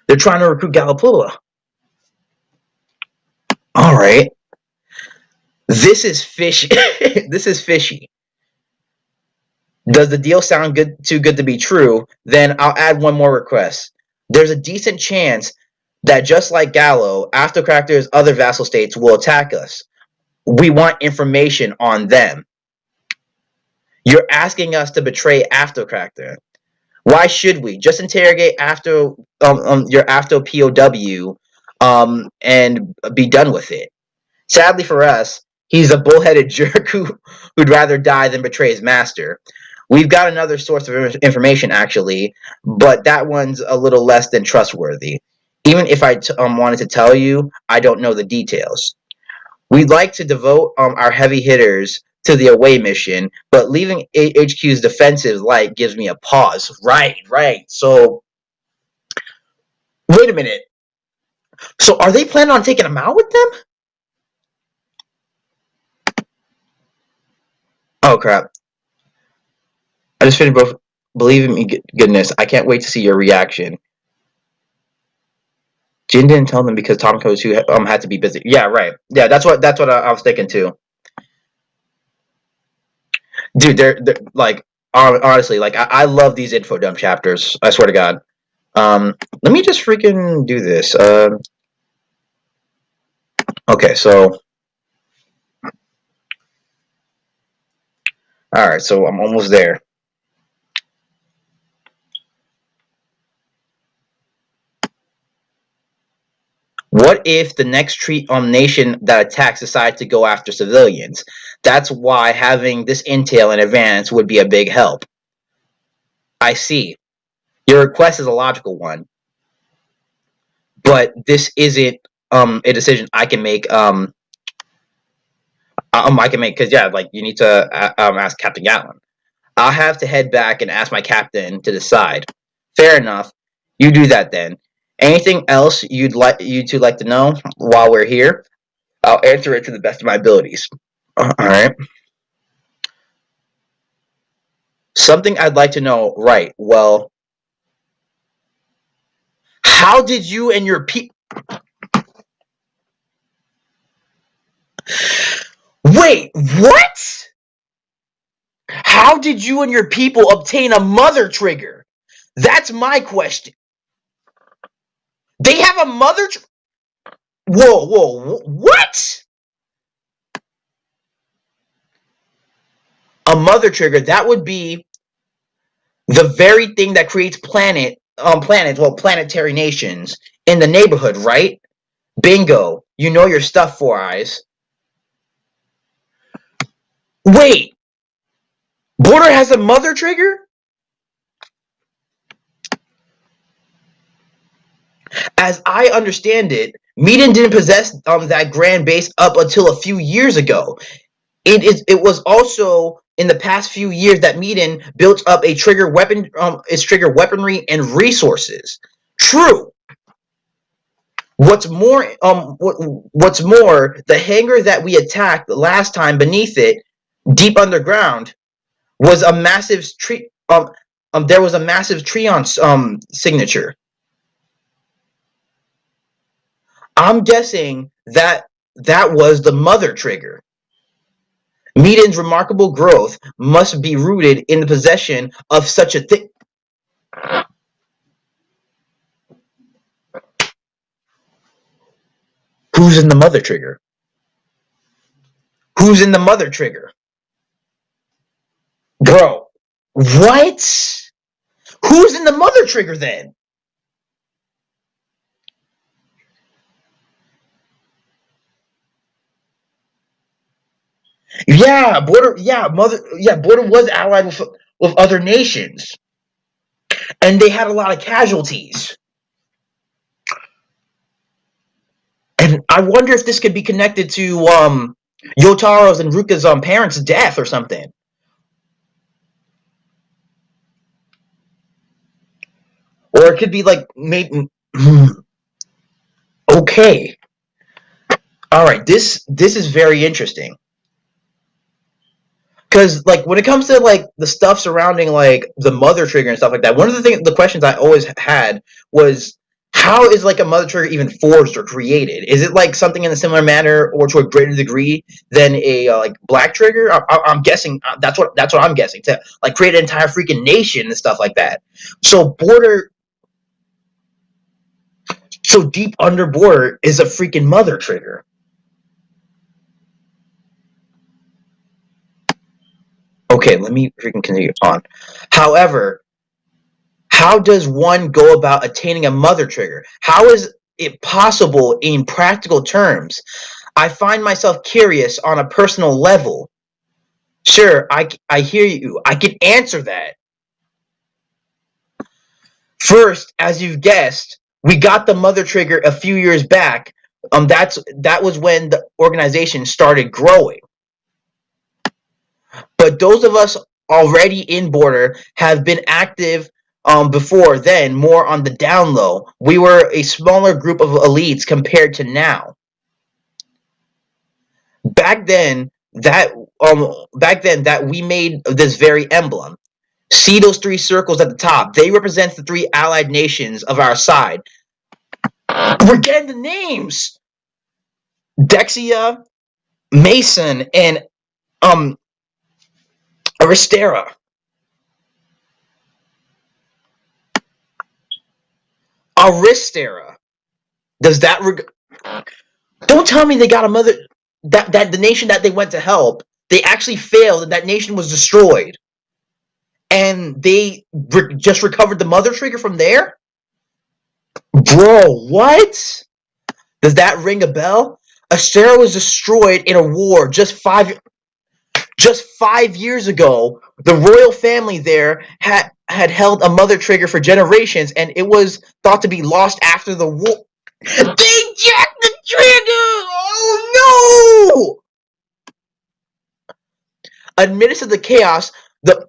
They're trying to recruit Galapula. All right, this is fishy. This is fishy. Does the deal sound too good to be true? Then I'll add one more request. There's a decent chance that just like Gallo, Aftercracker's other vassal states will attack us. We want information on them. You're asking us to betray Aftercracker. Why should we? Just interrogate your After POW and be done with it. Sadly for us, he's a bullheaded jerk who'd rather die than betray his master. We've got another source of information, actually, but that one's a little less than trustworthy. Even if I wanted to tell you, I don't know the details. We'd like to devote our heavy hitters to the away mission, but leaving HQ's defensive light gives me a pause. Right. So, wait a minute. So, are they planning on taking him out with them? Oh crap! I just finished both. Believe in me, goodness, I can't wait to see your reaction. Jin didn't tell them because Tom Cruise who had to be busy. Yeah, right. Yeah, that's what I was thinking too. Dude, they're like honestly, like I love these info dump chapters. I swear to God. Let me just freaking do this. Okay, so all right, so I'm almost there. What if the next nation that attacks decides to go after civilians? That's why having this intel in advance would be a big help. I see. Your request is a logical one, but this isn't a decision I can make. I can make because yeah, like you need to ask Captain Gatlin. I'll have to head back and ask my captain to decide. Fair enough. You do that then. Anything else you two like to know while we're here? I'll answer it to the best of my abilities. All right. Something I'd like to know. Right. Well, how did you and your people? Wait, what? How did you and your people obtain a mother trigger? That's my question. They have a mother. Whoa, what? A mother trigger? That would be the very thing that creates planetary nations in the neighborhood, right? Bingo. You know your stuff, Four Eyes. Wait, Border has a mother trigger? As I understand it, Medan didn't possess that grand base up until a few years ago. It was also in the past few years that Medan built up its trigger weaponry and resources. True. What's more, the hangar that we attacked last time beneath it, deep underground, was a massive tree. There was a massive Treon signature. I'm guessing that was the mother trigger. Medan's remarkable growth must be rooted in the possession of such a thing. Who's in the mother trigger? Who's in the mother trigger? Bro, what? Who's in the mother trigger then? Yeah, border was allied with other nations, and they had a lot of casualties. And I wonder if this could be connected to Yotaro's and Ruka's parents' death or something. Or it could be like maybe. Okay, all right. This is very interesting because like when it comes to like the stuff surrounding like the mother trigger and stuff like that, one of the questions I always had was how is like a mother trigger even forged or created? Is it like something in a similar manner or to a greater degree than a like black trigger? I'm guessing that's what I'm guessing to like create an entire freaking nation and stuff like that. So border, so deep under border is a freaking mother trigger. Okay, let me freaking continue on. However, how does one go about attaining a mother trigger? How is it possible in practical terms? I find myself curious on a personal level. Sure, I hear you. I can answer that. First, as you've guessed, we got the mother trigger a few years back. That was when the organization started growing. But those of us already in border have been active before then, more on the down low. We were a smaller group of elites compared to now. Back then, that back then that we made this very emblem. See those three circles at the top? They represent the three allied nations of our side. We're getting the names: Dexia, Mason, and Aristera. Aristera. Does that don't tell me they got a mother that the nation that they went to help, they actually failed and that nation was destroyed. And they just recovered the mother trigger from there? Bro, what? Does that ring a bell? Astera was destroyed in a war just 5 years ago. The royal family there had held a mother trigger for generations, and it was thought to be lost after the war. They jacked the trigger! Oh no! Amidst of the chaos, the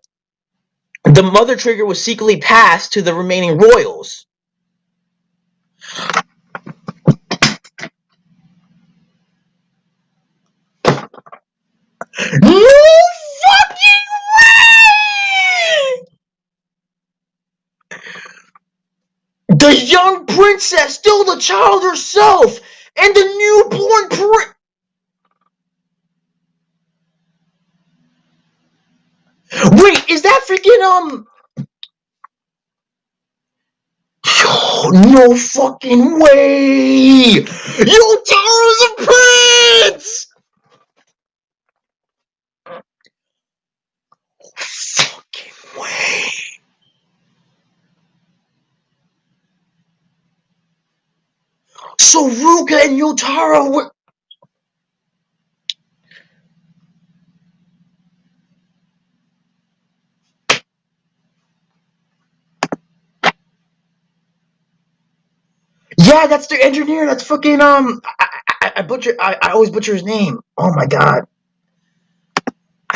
mother trigger was secretly passed to the remaining royals. No fucking way! The young princess, still the child herself, and the newborn prince. Wait, is that freaking Yo, no fucking way! Yotaro's a prince! Fucking way. So Ruka and Yotaro were. Yeah, that's their engineer. That's fucking I always butcher his name. Oh my god.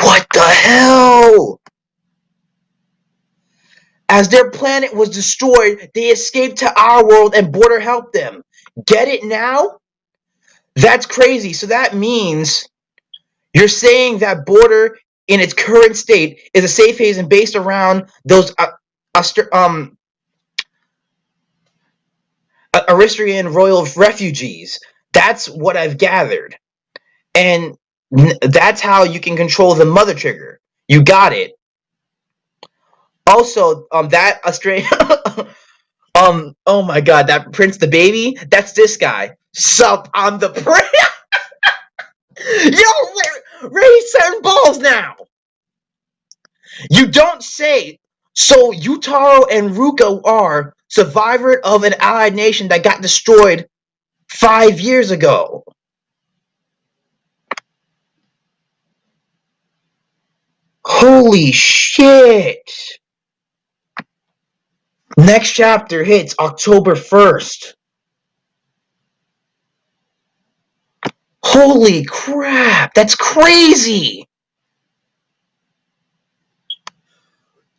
What the hell? As their planet was destroyed, they escaped to our world and Border helped them. Get it now? That's crazy. So that means you're saying that Border in its current state is a safe haven based around those Aristrian royal refugees. That's what I've gathered. And that's how you can control the mother trigger. You got it. Also, that Australian, oh my god, that Prince the baby, that's this guy. Sup, I'm the prince. Yo, Ray setting balls now. You don't say. So Yutaro and Ruka are survivor of an allied nation that got destroyed 5 years ago. Holy shit. Next chapter hits October 1st. Holy crap, that's crazy.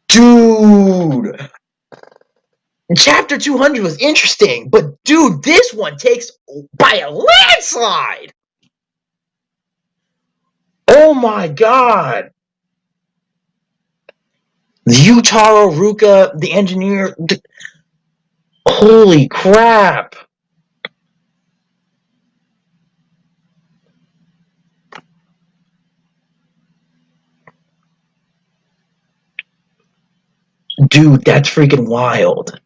Dude. Chapter 200 was interesting, but dude, this one takes by a landslide. Oh my god. Yutaro Ruka, the engineer. Holy crap. Dude, that's freaking wild.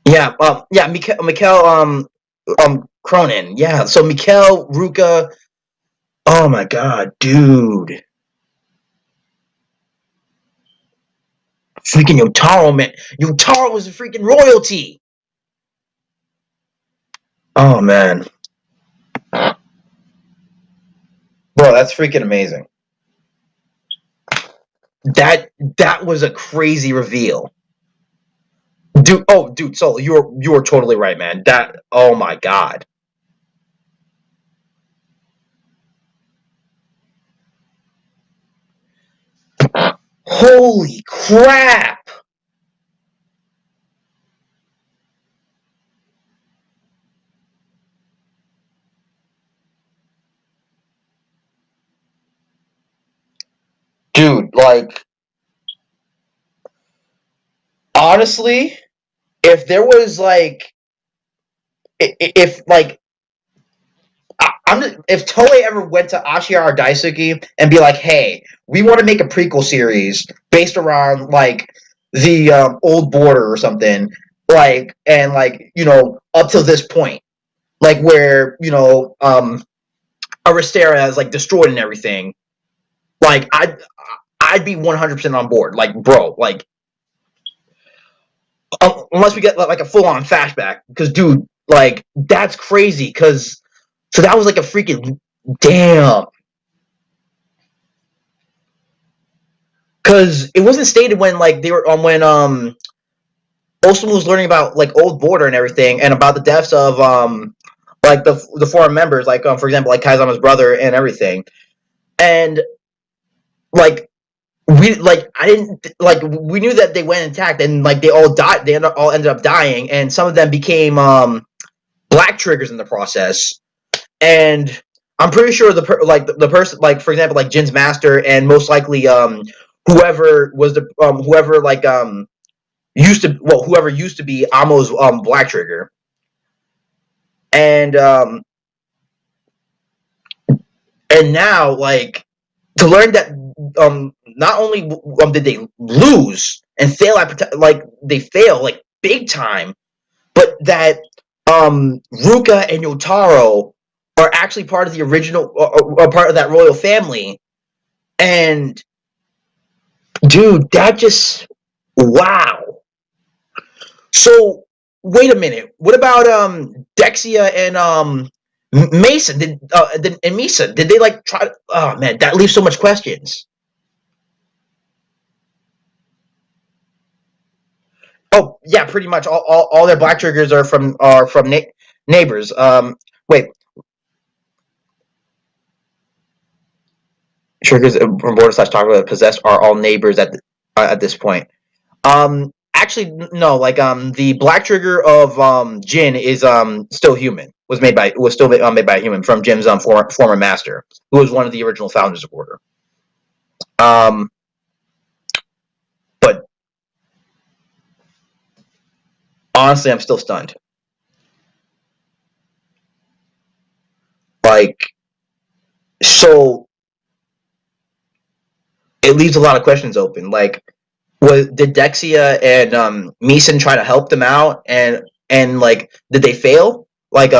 Yeah, Mikkel, Cronin. Yeah, so Mikkel, Ruka. Oh my god, dude. Freaking Yotaro, man. Yotaro was a freaking royalty. Oh man. Bro, that's freaking amazing. That was a crazy reveal. Dude, so you're totally right, man. That, oh my god. Holy crap. Dude, like, honestly, if there was like, if like, if Toei ever went to Ashiara Daisuke and be like, "Hey, we want to make a prequel series based around like the old border or something," like, and like, up to this point, like where Aristera is like destroyed and everything, like I'd be 100% on board. Like, bro, like, unless we get like a full on flashback, because dude, like, that's crazy. Because so that was like a freaking damn. Because it wasn't stated when like they were when Osamu was learning about like old border and everything, and about the deaths of like the foreign members, like for example, like Kazama's brother and everything, and like we like I didn't like we knew that they went intact, and like they all died. They all ended up dying, and some of them became black triggers in the process. And I'm pretty sure the person, like for example, like Jin's master, and most likely whoever was the whoever like whoever used to be Amo's black trigger. And now, like, to learn that not only did they lose and fail at like they fail like big time, but that Ruka and Yotaro are actually part of the original, or part of that royal family. And dude, that just, wow. So wait a minute. What about Dexia and Mason? And Misa? Did they like try? Oh man, that leaves so much questions. Oh yeah, pretty much all their black triggers are from neighbors. Wait, triggers from border slash talk possessed are all neighbors at this point. Actually, no. Like, the black trigger of Jin is still human. Was still made by a human from Jin's former master, who was one of the original founders of Order. Um, but honestly, I'm still stunned. Like, so it leaves a lot of questions open. Like, did Dexia and Meeson try to help them out, and like, did they fail? Like,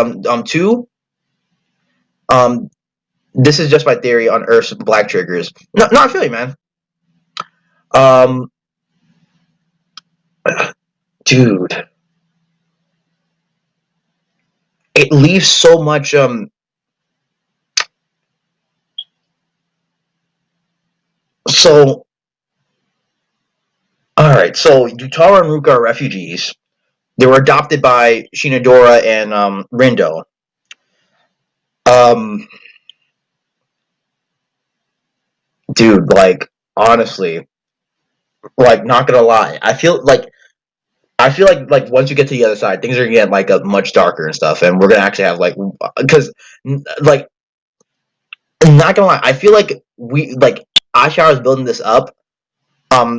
too. Um, this is just my theory on Earth's black triggers. No, I feel you, man. Um, dude, it leaves so much. So, all right. So Yutara and Ruka are refugees. They were adopted by Shinadora and Rindo. Um, dude, like, honestly, like, not gonna lie, I feel like once you get to the other side, things are gonna get like much darker and stuff, and we're gonna actually have like, because like, not gonna lie, I feel like we like Ashara is building this up,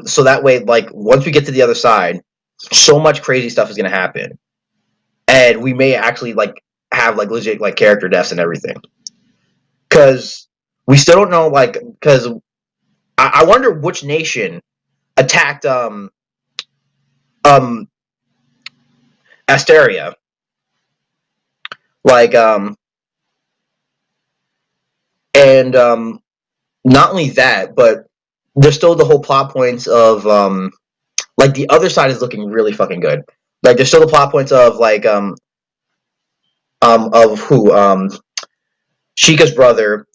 so that way, like, once we get to the other side, so much crazy stuff is gonna happen, and we may actually like have like legit like character deaths and everything, because we still don't know, like, because I wonder which nation attacked um Asteria, like, and not only that, but there's still the whole plot points of like the other side is looking really fucking good. Like, there's still the plot points of like of who Chica's brother,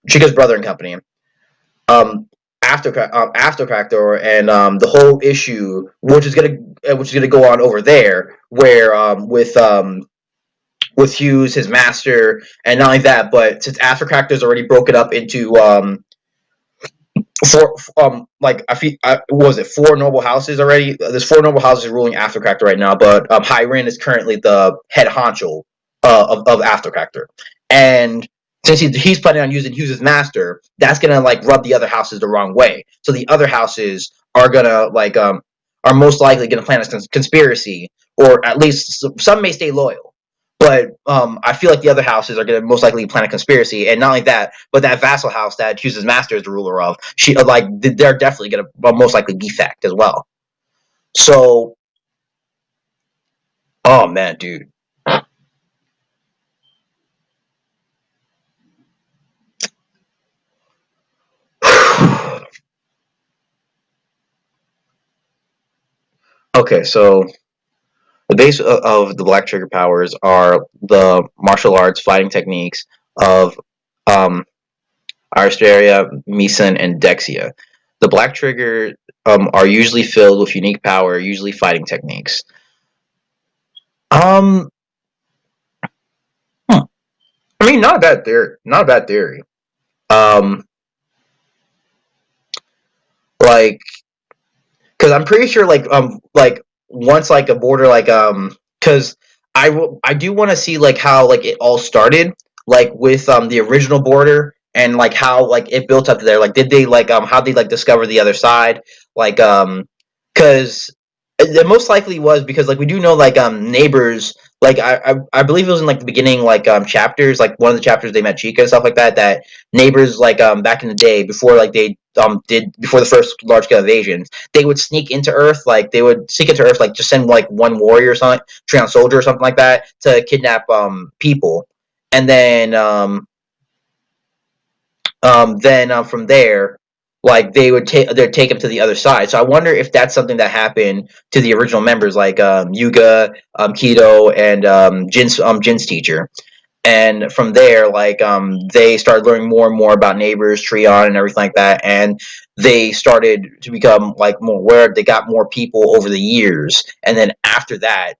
Chica's brother and company, um after Crackdoor, and the whole issue which is gonna go on over there, where with Hughes, his master, and not only that, but since After Crackdoor's already broken up into four, like, what was it, four noble houses already? There's four noble houses ruling After Crackdoor right now, but Hyrin is currently the head honcho of After Crackdoor. And since he's planning on using Hughes' master, that's gonna like rub the other houses the wrong way. So the other houses are gonna are most likely gonna plan a conspiracy, or at least some may stay loyal. But I feel like the other houses are going to most likely plan a conspiracy, and not only that, but that vassal house that Hughes' master is the ruler of, they're definitely going to most likely defect as well. So, oh man, dude. Okay, so the base of the Black Trigger powers are the martial arts fighting techniques of um, Aristeria, Meeson, and Dexia. The Black Trigger are usually filled with unique power, usually fighting techniques. Um, hmm. I mean, not a bad theory. Not a bad theory. Um, like, because I'm pretty sure, like once like a border, because I do want to see like how like it all started, like with the original border, and like how like it built up there. Like, did they how they like discover the other side? Like, because it most likely was because like we do know like neighbors, like I believe it was in like the beginning like chapters, like one of the chapters they met Chica and stuff like that, that neighbors back in the day before like they did before the first large scale invasions, they would sneak into Earth, like they would sneak into Earth, like just send like one warrior or something, Treon soldier or something like that, to kidnap people, and then from there, like they'd take him to the other side. So I wonder if that's something that happened to the original members, like Yuga, Kido, and Jin's teacher. And from there, they started learning more and more about neighbors, Treon, and everything like that. And they started to become like more aware. They got more people over the years, and then after that,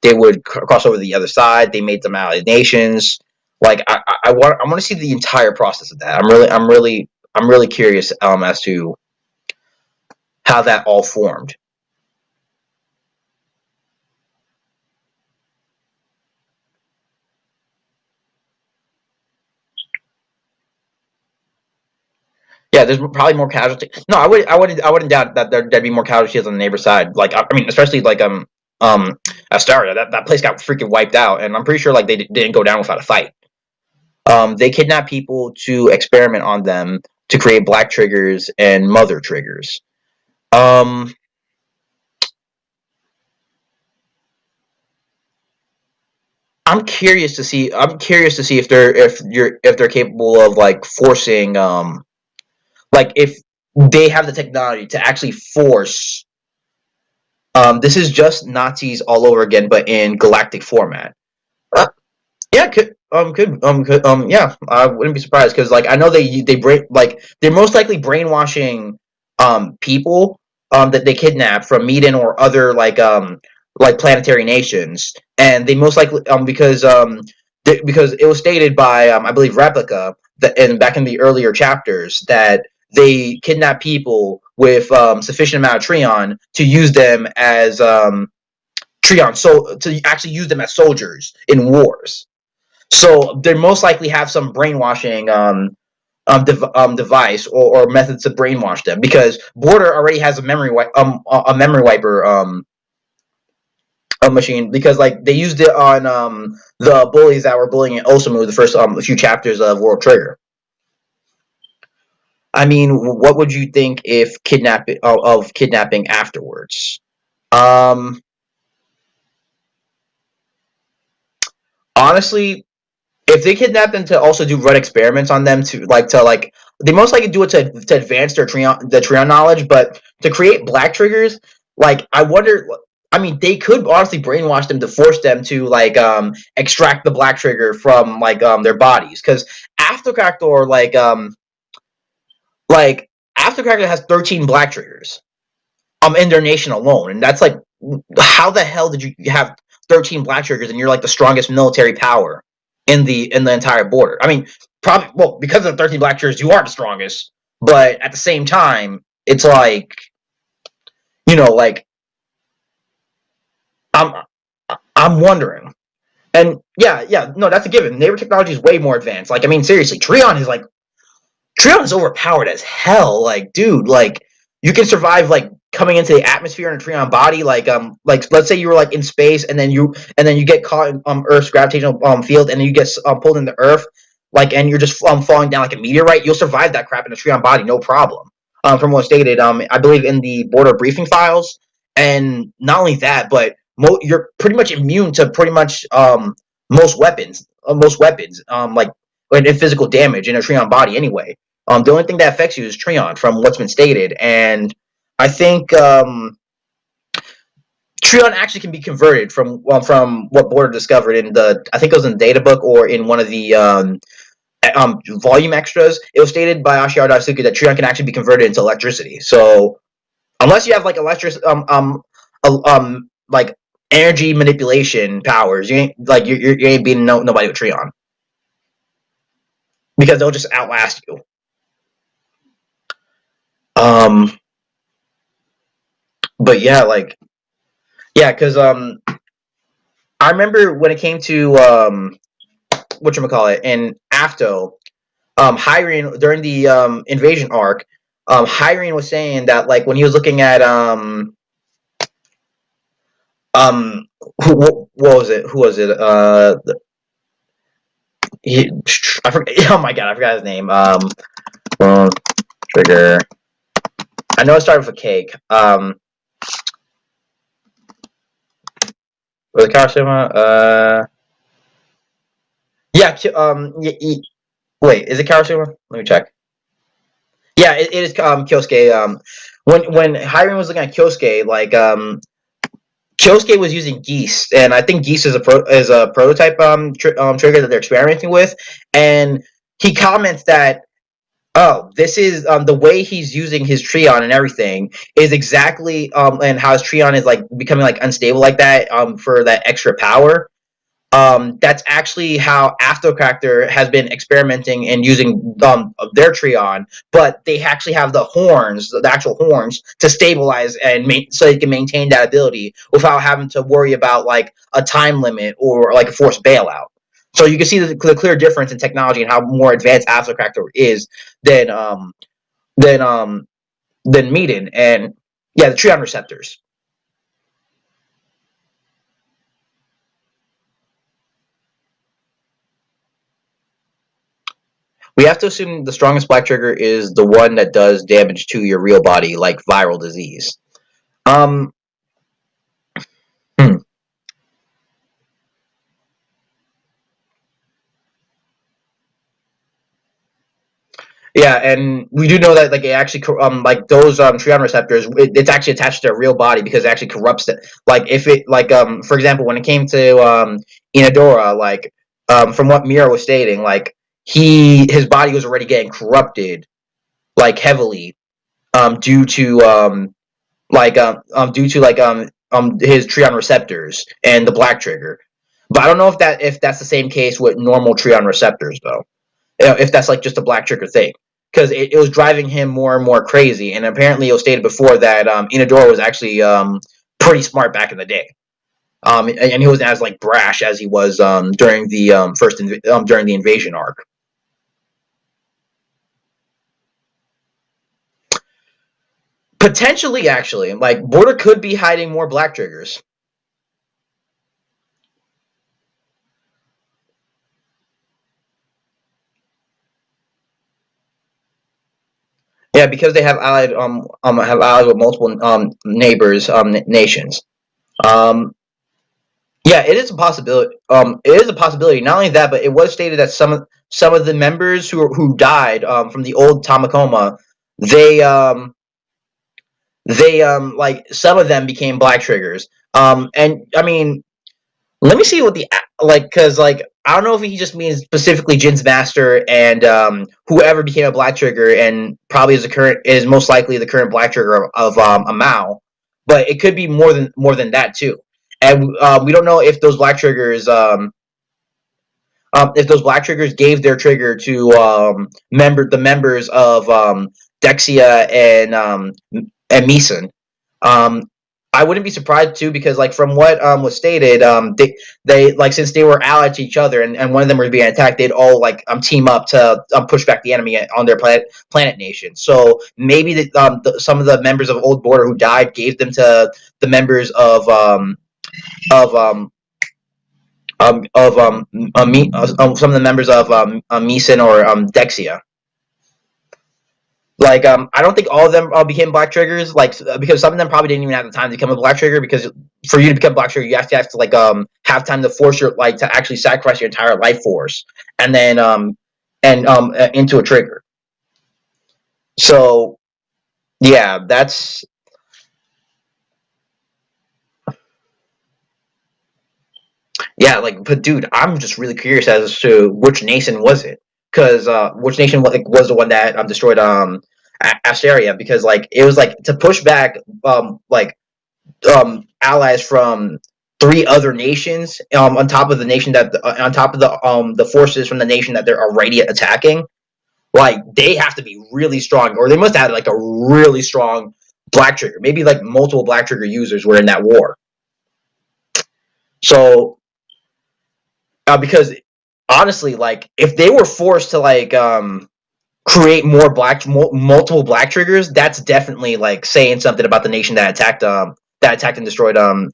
they would cross over to the other side. They made them allied nations. Like I want to see the entire process of that. I'm really curious as to how that all formed. Yeah, there's probably more casualties. No, I wouldn't doubt that there'd be more casualties on the neighbor side. Like, I mean, especially um Astaria. That place got freaking wiped out, and I'm pretty sure like they didn't go down without a fight. They kidnapped people to experiment on them to create black triggers and mother triggers. Um, I'm curious to see if they're capable of like forcing like if they have the technology to actually force. This is just Nazis all over again, but in galactic format. Uh, yeah, yeah. I wouldn't be surprised because, like, I know they're most likely brainwashing, people, that they kidnap from Medan or other like planetary nations, and they most likely because it was stated by I believe Replica that in back in the earlier chapters that they kidnap people with sufficient amount of Treon to use them as Treon, so to actually use them as soldiers in wars. So they most likely have some brainwashing device or methods to brainwash them because Border already has a memory wiper a machine because like they used it on the bullies that were bullying Osamu the first few chapters of World Trigger. I mean, what would you think if kidnapping afterwards? Um, honestly, if they kidnap them to also do run experiments on them to they most likely do it to advance the Treon knowledge, but to create black triggers, like I wonder. I mean, they could honestly brainwash them to force them to extract the black trigger from their bodies because Aftercracktor like Aftercracker has 13 black triggers in their nation alone, and that's like how the hell did you have 13 black triggers and you're like the strongest military power in the entire border? I mean, probably well because of the 13 black triggers you are the strongest, but at the same time it's like like I'm I'm wondering. And yeah, no, that's a given. Neighbor technology is way more advanced. Like, I mean, seriously, Treon is overpowered as hell. Like, dude, like you can survive like coming into the atmosphere in a Treon body. Like let's say you were like in space and then you get caught in Earth's gravitational field and then you get pulled into Earth, like, and you're just falling down like a meteorite. You'll survive that crap in a Treon body, no problem. From what stated, I believe in the border briefing files, and not only that, but you're pretty much immune to pretty much most weapons, like and physical damage in a Treon body anyway. The only thing that affects you is Treon, from what's been stated, and I think Treon actually can be converted from what Border discovered in the, I think it was in the data book or in one of the volume extras. It was stated by Ashiharu Daisuke that Treon can actually be converted into electricity. So unless you have like like energy manipulation powers, you ain't beating nobody with Treon because they'll just outlast you. But yeah, because I remember when it came to whatchamacallit in AFTO, Hyrene during the invasion arc, Hyrene was saying that like when he was looking at what was it? Who was it? I forgot. Oh my god, I forgot his name. Trigger. I know it started with a cake. Was it Karasuma? Yeah. Wait, is it Karasuma? Let me check. Yeah, it is Kyosuke. When Hyrene was looking at Kyosuke, like Kyosuke was using Geese, and I think Geese is a prototype trigger that they're experimenting with, and he comments that, oh, this is the way he's using his Treon and everything is exactly and how his Treon is like becoming like unstable like that for that extra power. That's actually how Aftocractor has been experimenting and using their Treon, but they actually have the horns, the actual horns, to stabilize and so they can maintain that ability without having to worry about like a time limit or like a forced bailout. So you can see the clear difference in technology and how more advanced Aftocractor is than than um than Meiden, and yeah, the Treon receptors. We have to assume the strongest black trigger is the one that does damage to your real body, like viral disease. Um, hmm. Yeah, and we do know that like it actually like those Treon receptors, it's actually attached to a real body because it actually corrupts it. Like if it like for example, when it came to Inadora, like from what Mira was stating, like his body was already getting corrupted like heavily due to due to his Treon receptors and the black trigger. But I don't know if that's the same case with normal Treon receptors though. If that's like just a black trigger thing, because it was driving him more and more crazy. And apparently, it was stated before that Inadora was actually pretty smart back in the day. And he wasn't as like brash as he was during the during the invasion arc. Potentially, actually, like Border could be hiding more black triggers. Yeah, because they have allied with multiple neighbors nations. Um, yeah, it is a possibility. It is a possibility. Not only that, but it was stated that some of the members who died from the old Tamakoma, they like some of them became black triggers. And I mean, let me see what the like because like I don't know if he just means specifically Jin's master and whoever became a black trigger and probably is most likely the current black trigger of a Mao, but it could be more than that too. And we don't know if those black triggers gave their trigger to the members of Dexia and Meeson. Um, I wouldn't be surprised too because like from what was stated, they like since they were allied to each other and one of them were being attacked, they'd all like team up to push back the enemy on their planet nation. So maybe some of the members of Old Border who died gave them to the members of some of the members of Meeson or Dexia. Like I don't think all of them became Black Triggers, like because some of them probably didn't even have the time to become a Black Trigger. Because for you to become Black Trigger, you have to like have time to force your like to actually sacrifice your entire life force, and then into a trigger. So yeah, that's yeah. Like, but dude, I'm just really curious as to which nation was it? Because which nation was the one that destroyed Asteria? Because like it was like to push back allies from three other nations on top of the nation that on top of the forces from the nation that they're already attacking. Like they have to be really strong, or they must have like a really strong Black Trigger. Maybe like multiple Black Trigger users were in that war. So because honestly, like if they were forced to like create multiple Black Triggers, that's definitely like saying something about the nation that attacked and destroyed um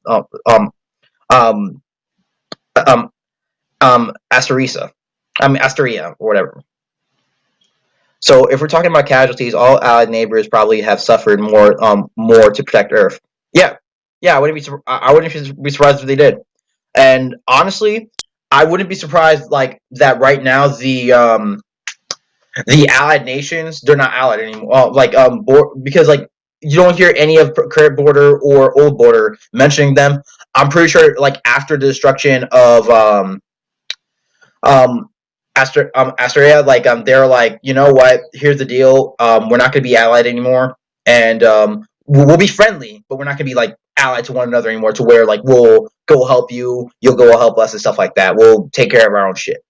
Asterisa. Asteria or whatever. So if we're talking about casualties, all allied neighbors probably have suffered more to protect Earth. Yeah, yeah, I wouldn't be surprised if they did. And honestly, I wouldn't be surprised like that right now the allied nations they're not allied anymore. Because like you don't hear any of current border or old border mentioning them. I'm pretty sure like after the destruction of um Asteria, like they're like, you know what? Here's the deal. We're not gonna be allied anymore, and we'll be friendly, but we're not gonna be like allied to one another anymore. To where like we'll go help you, you'll go help us, and stuff like that. We'll take care of our own shit.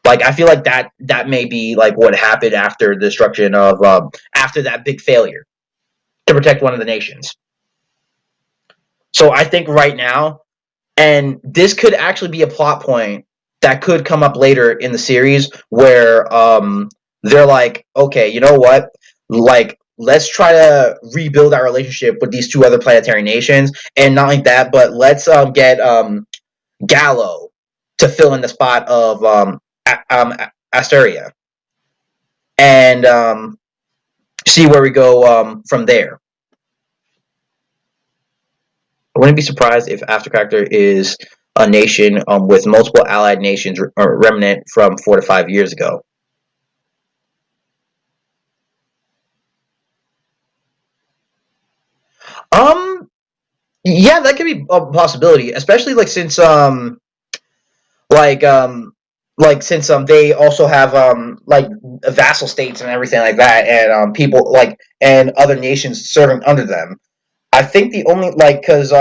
Like I feel like that may be like what happened after the destruction of after that big failure to protect one of the nations. So I think right now, and this could actually be a plot point that could come up later in the series where they're like, okay, you know what? Like, let's try to rebuild our relationship with these two other planetary nations, and not like that, but let's get Gallo to fill in the spot of Asteria, and see where we go from there. I wouldn't be surprised if Aftercharacter is a nation with multiple allied nations remnant from 4 to 5 years ago. Um, yeah, that could be a possibility, especially like since like um since they also have like vassal states and everything like that, and people like and other nations serving under them. I think the only like because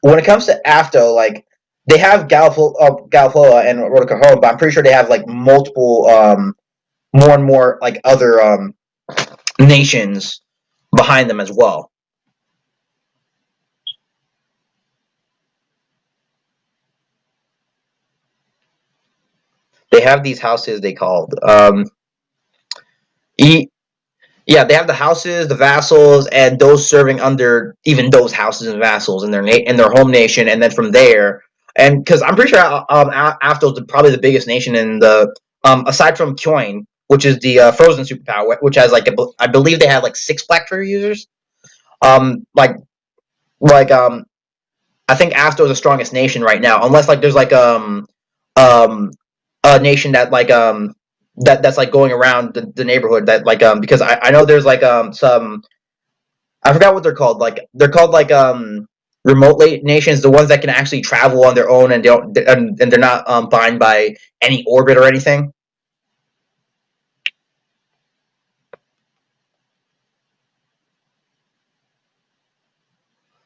when it comes to AFTO, like they have Galfoa and Rotocajon, but I'm pretty sure they have like multiple more and more like other nations behind them as well. They have these houses they called e- yeah, they have the houses, the vassals, and those serving under even those houses and vassals in in their home nation, and then from there, and because I'm pretty sure Aftos is probably the biggest nation in the aside from Kyoin, which is the frozen superpower, which has like I believe they have like 6 Black Trigger users. Like like I think Afto is the strongest nation right now, unless like there's like um a nation that like that's like going around the neighborhood that like because I know there's like some I forgot what they're called. Like they're called like remote nations, the ones that can actually travel on their own and they don't and they're not bound by any orbit or anything.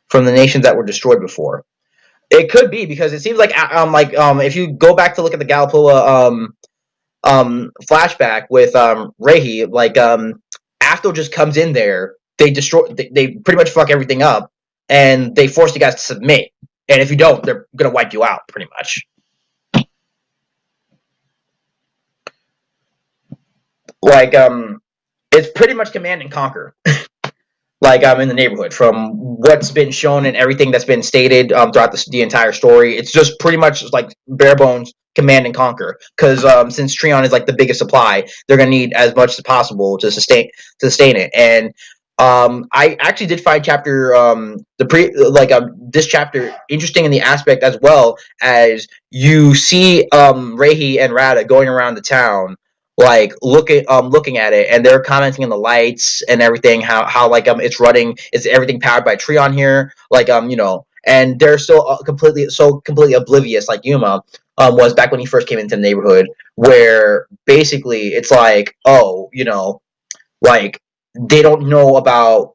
From the nations that were destroyed before. It could be because it seems like if you go back to look at the Galapua flashback with Rehi, like Afto just comes in there, they destroy, they pretty much fuck everything up, and they force you guys to submit. And if you don't, they're gonna wipe you out, pretty much. Like it's pretty much command and conquer. Like in the neighborhood, from what's been shown and everything that's been stated throughout the entire story, it's just pretty much like bare bones command and conquer. Because since Treon is like the biggest supply, they're gonna need as much as possible to sustain it. And I actually did find chapter this chapter interesting in the aspect as well as you see Rehi and Rada going around the town like looking at it, and they're commenting on the lights and everything, how like it's running, is everything powered by Treon here, like and they're so completely oblivious, like Yuma was back when he first came into the neighborhood, where basically it's like, oh, like they don't know about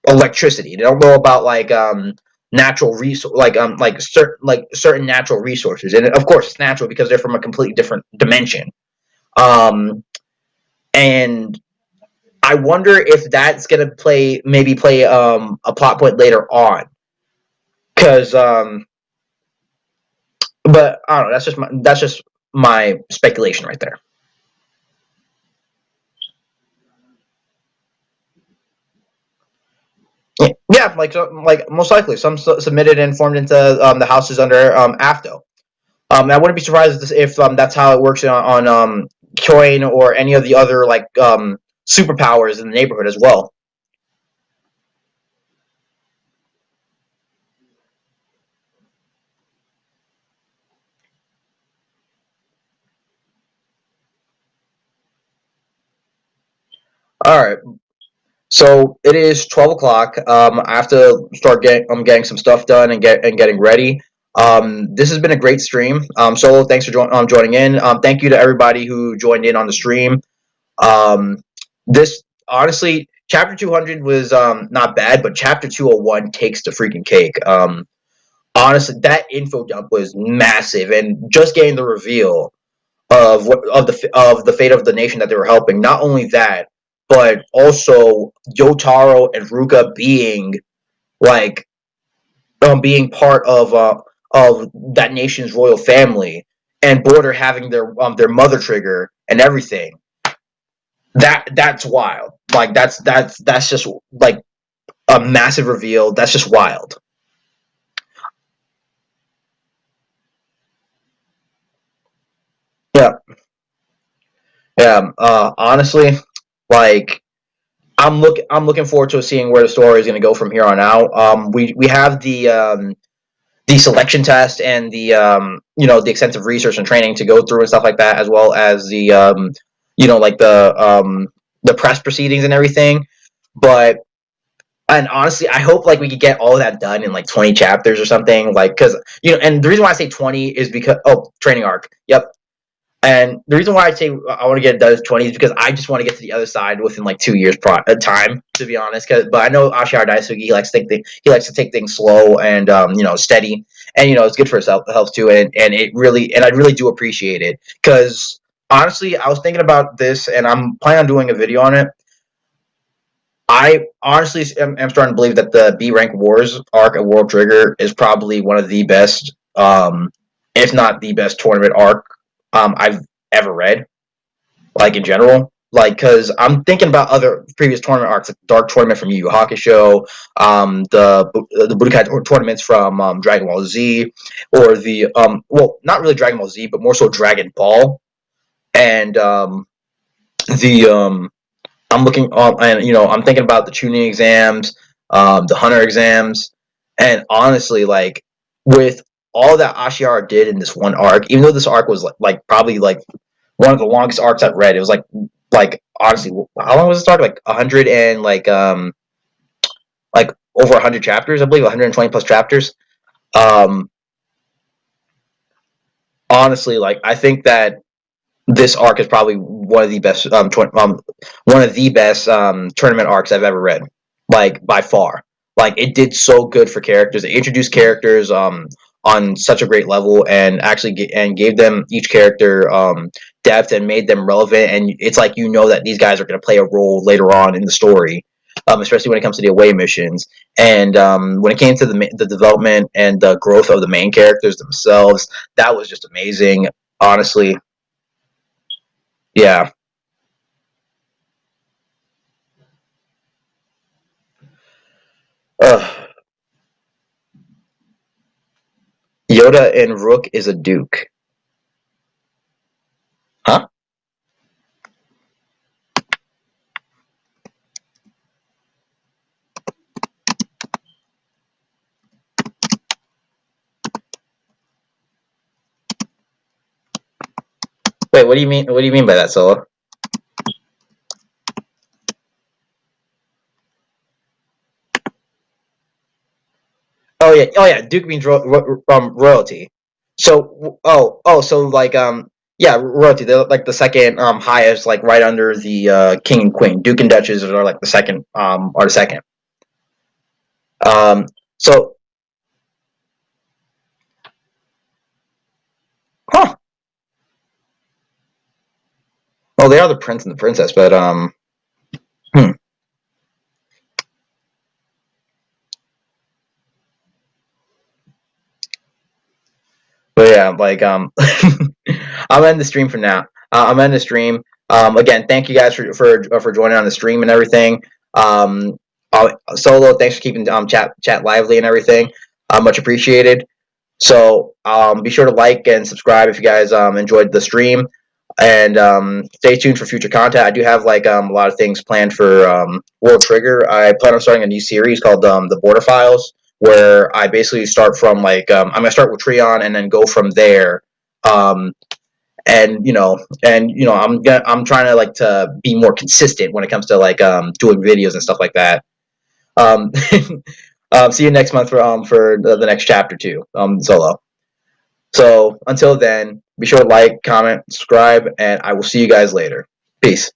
electricity, they don't know about like natural resource, certain natural resources, and of course it's natural because they're from a completely different dimension. um and I wonder if that's gonna play a plot point later on, because but I don't know. That's just my speculation right there. Yeah, like most likely some submitted and formed into the houses under AFTO. I wouldn't be surprised if that's how it works on Kyoin or any of the other like superpowers in the neighborhood as well. All right. So it is 12 o'clock. I have to start getting some stuff done and getting ready. This has been a great stream. Solo, thanks for joining in. Thank you to everybody who joined in on the stream. Um, this honestly, chapter 200 was not bad, but chapter 201 takes the freaking cake. Honestly, that info dump was massive, and just getting the reveal of the fate of the nation that they were helping. Not only that, but also Yotaro and Ruka like being part of that nation's royal family, and Border having their mother trigger and everything. That's wild. Like that's just like a massive reveal. That's just wild. Yeah, yeah. Honestly, like I'm looking forward to seeing where the story is going to go from here on out. We have the selection test and the extensive research and training to go through and stuff like that, as well as like the press proceedings and everything. But and honestly, I hope like we could get all of that done in like 20 chapters or something. Like, because and the reason why I say 20 is because training arc. Yep. And the reason why I say I want to get it done 20 is because I just want to get to the other side within like 2 years time, to be honest. But I know Ashihara Daisuke, he likes to take things slow and steady, and it's good for his health too. And I really do appreciate it, because honestly, I was thinking about this and I'm planning on doing a video on it. I honestly am starting to believe that the B rank wars arc at World Trigger is probably one of the best, if not the best tournament arc I've ever read, like in general. Like, because I'm thinking about other previous tournament arcs, like Dark Tournament from Yu Yu Hakusho, the Budokai tournaments from Dragon Ball Z, or the well, not really Dragon Ball Z, but more so Dragon Ball, and the I'm looking and I'm thinking about the tuning exams, the hunter exams, and honestly, like with all that Ashihara did in this one arc, even though this arc was like probably like one of the longest arcs I've read. It was like honestly, how long was this arc? Like 100 and like over 100 chapters, I believe, 120 plus chapters. Um, Honestly, like I think that this arc is probably one of the best tournament arcs I've ever read, like by far. Like it did so good for characters. It introduced characters on such a great level, and actually and gave them each character depth and made them relevant. And it's like that these guys are going to play a role later on in the story. especially when it comes to the away missions. And when it came to the development and the growth of the main characters themselves, that was just amazing. Honestly, yeah. Uh, Yoda and Rook is a Duke, huh? Wait, what do you mean? What do you mean by that, Solo? Oh yeah. Duke means royalty. So so like yeah, royalty. They're like the second highest, like right under the king and queen. Duke and Duchess are like the second are the second. Um, so huh. Well, they are the prince and the princess, but hmm. But yeah, like I'll end the stream for now. I'm end the stream. Again, thank you guys for joining on the stream and everything. Solo, thanks for keeping chat lively and everything. Much appreciated. So be sure to like and subscribe if you guys enjoyed the stream, and stay tuned for future content. I do have like a lot of things planned for World Trigger. I plan on starting a new series called the Border Files, where I basically start from like I'm gonna start with Treon and then go from there. Um, I'm trying to like to be more consistent when it comes to like doing videos and stuff like that. Um, See you next month for the next chapter too. Solo. So until then, be sure to like, comment, subscribe, and I will see you guys later. Peace.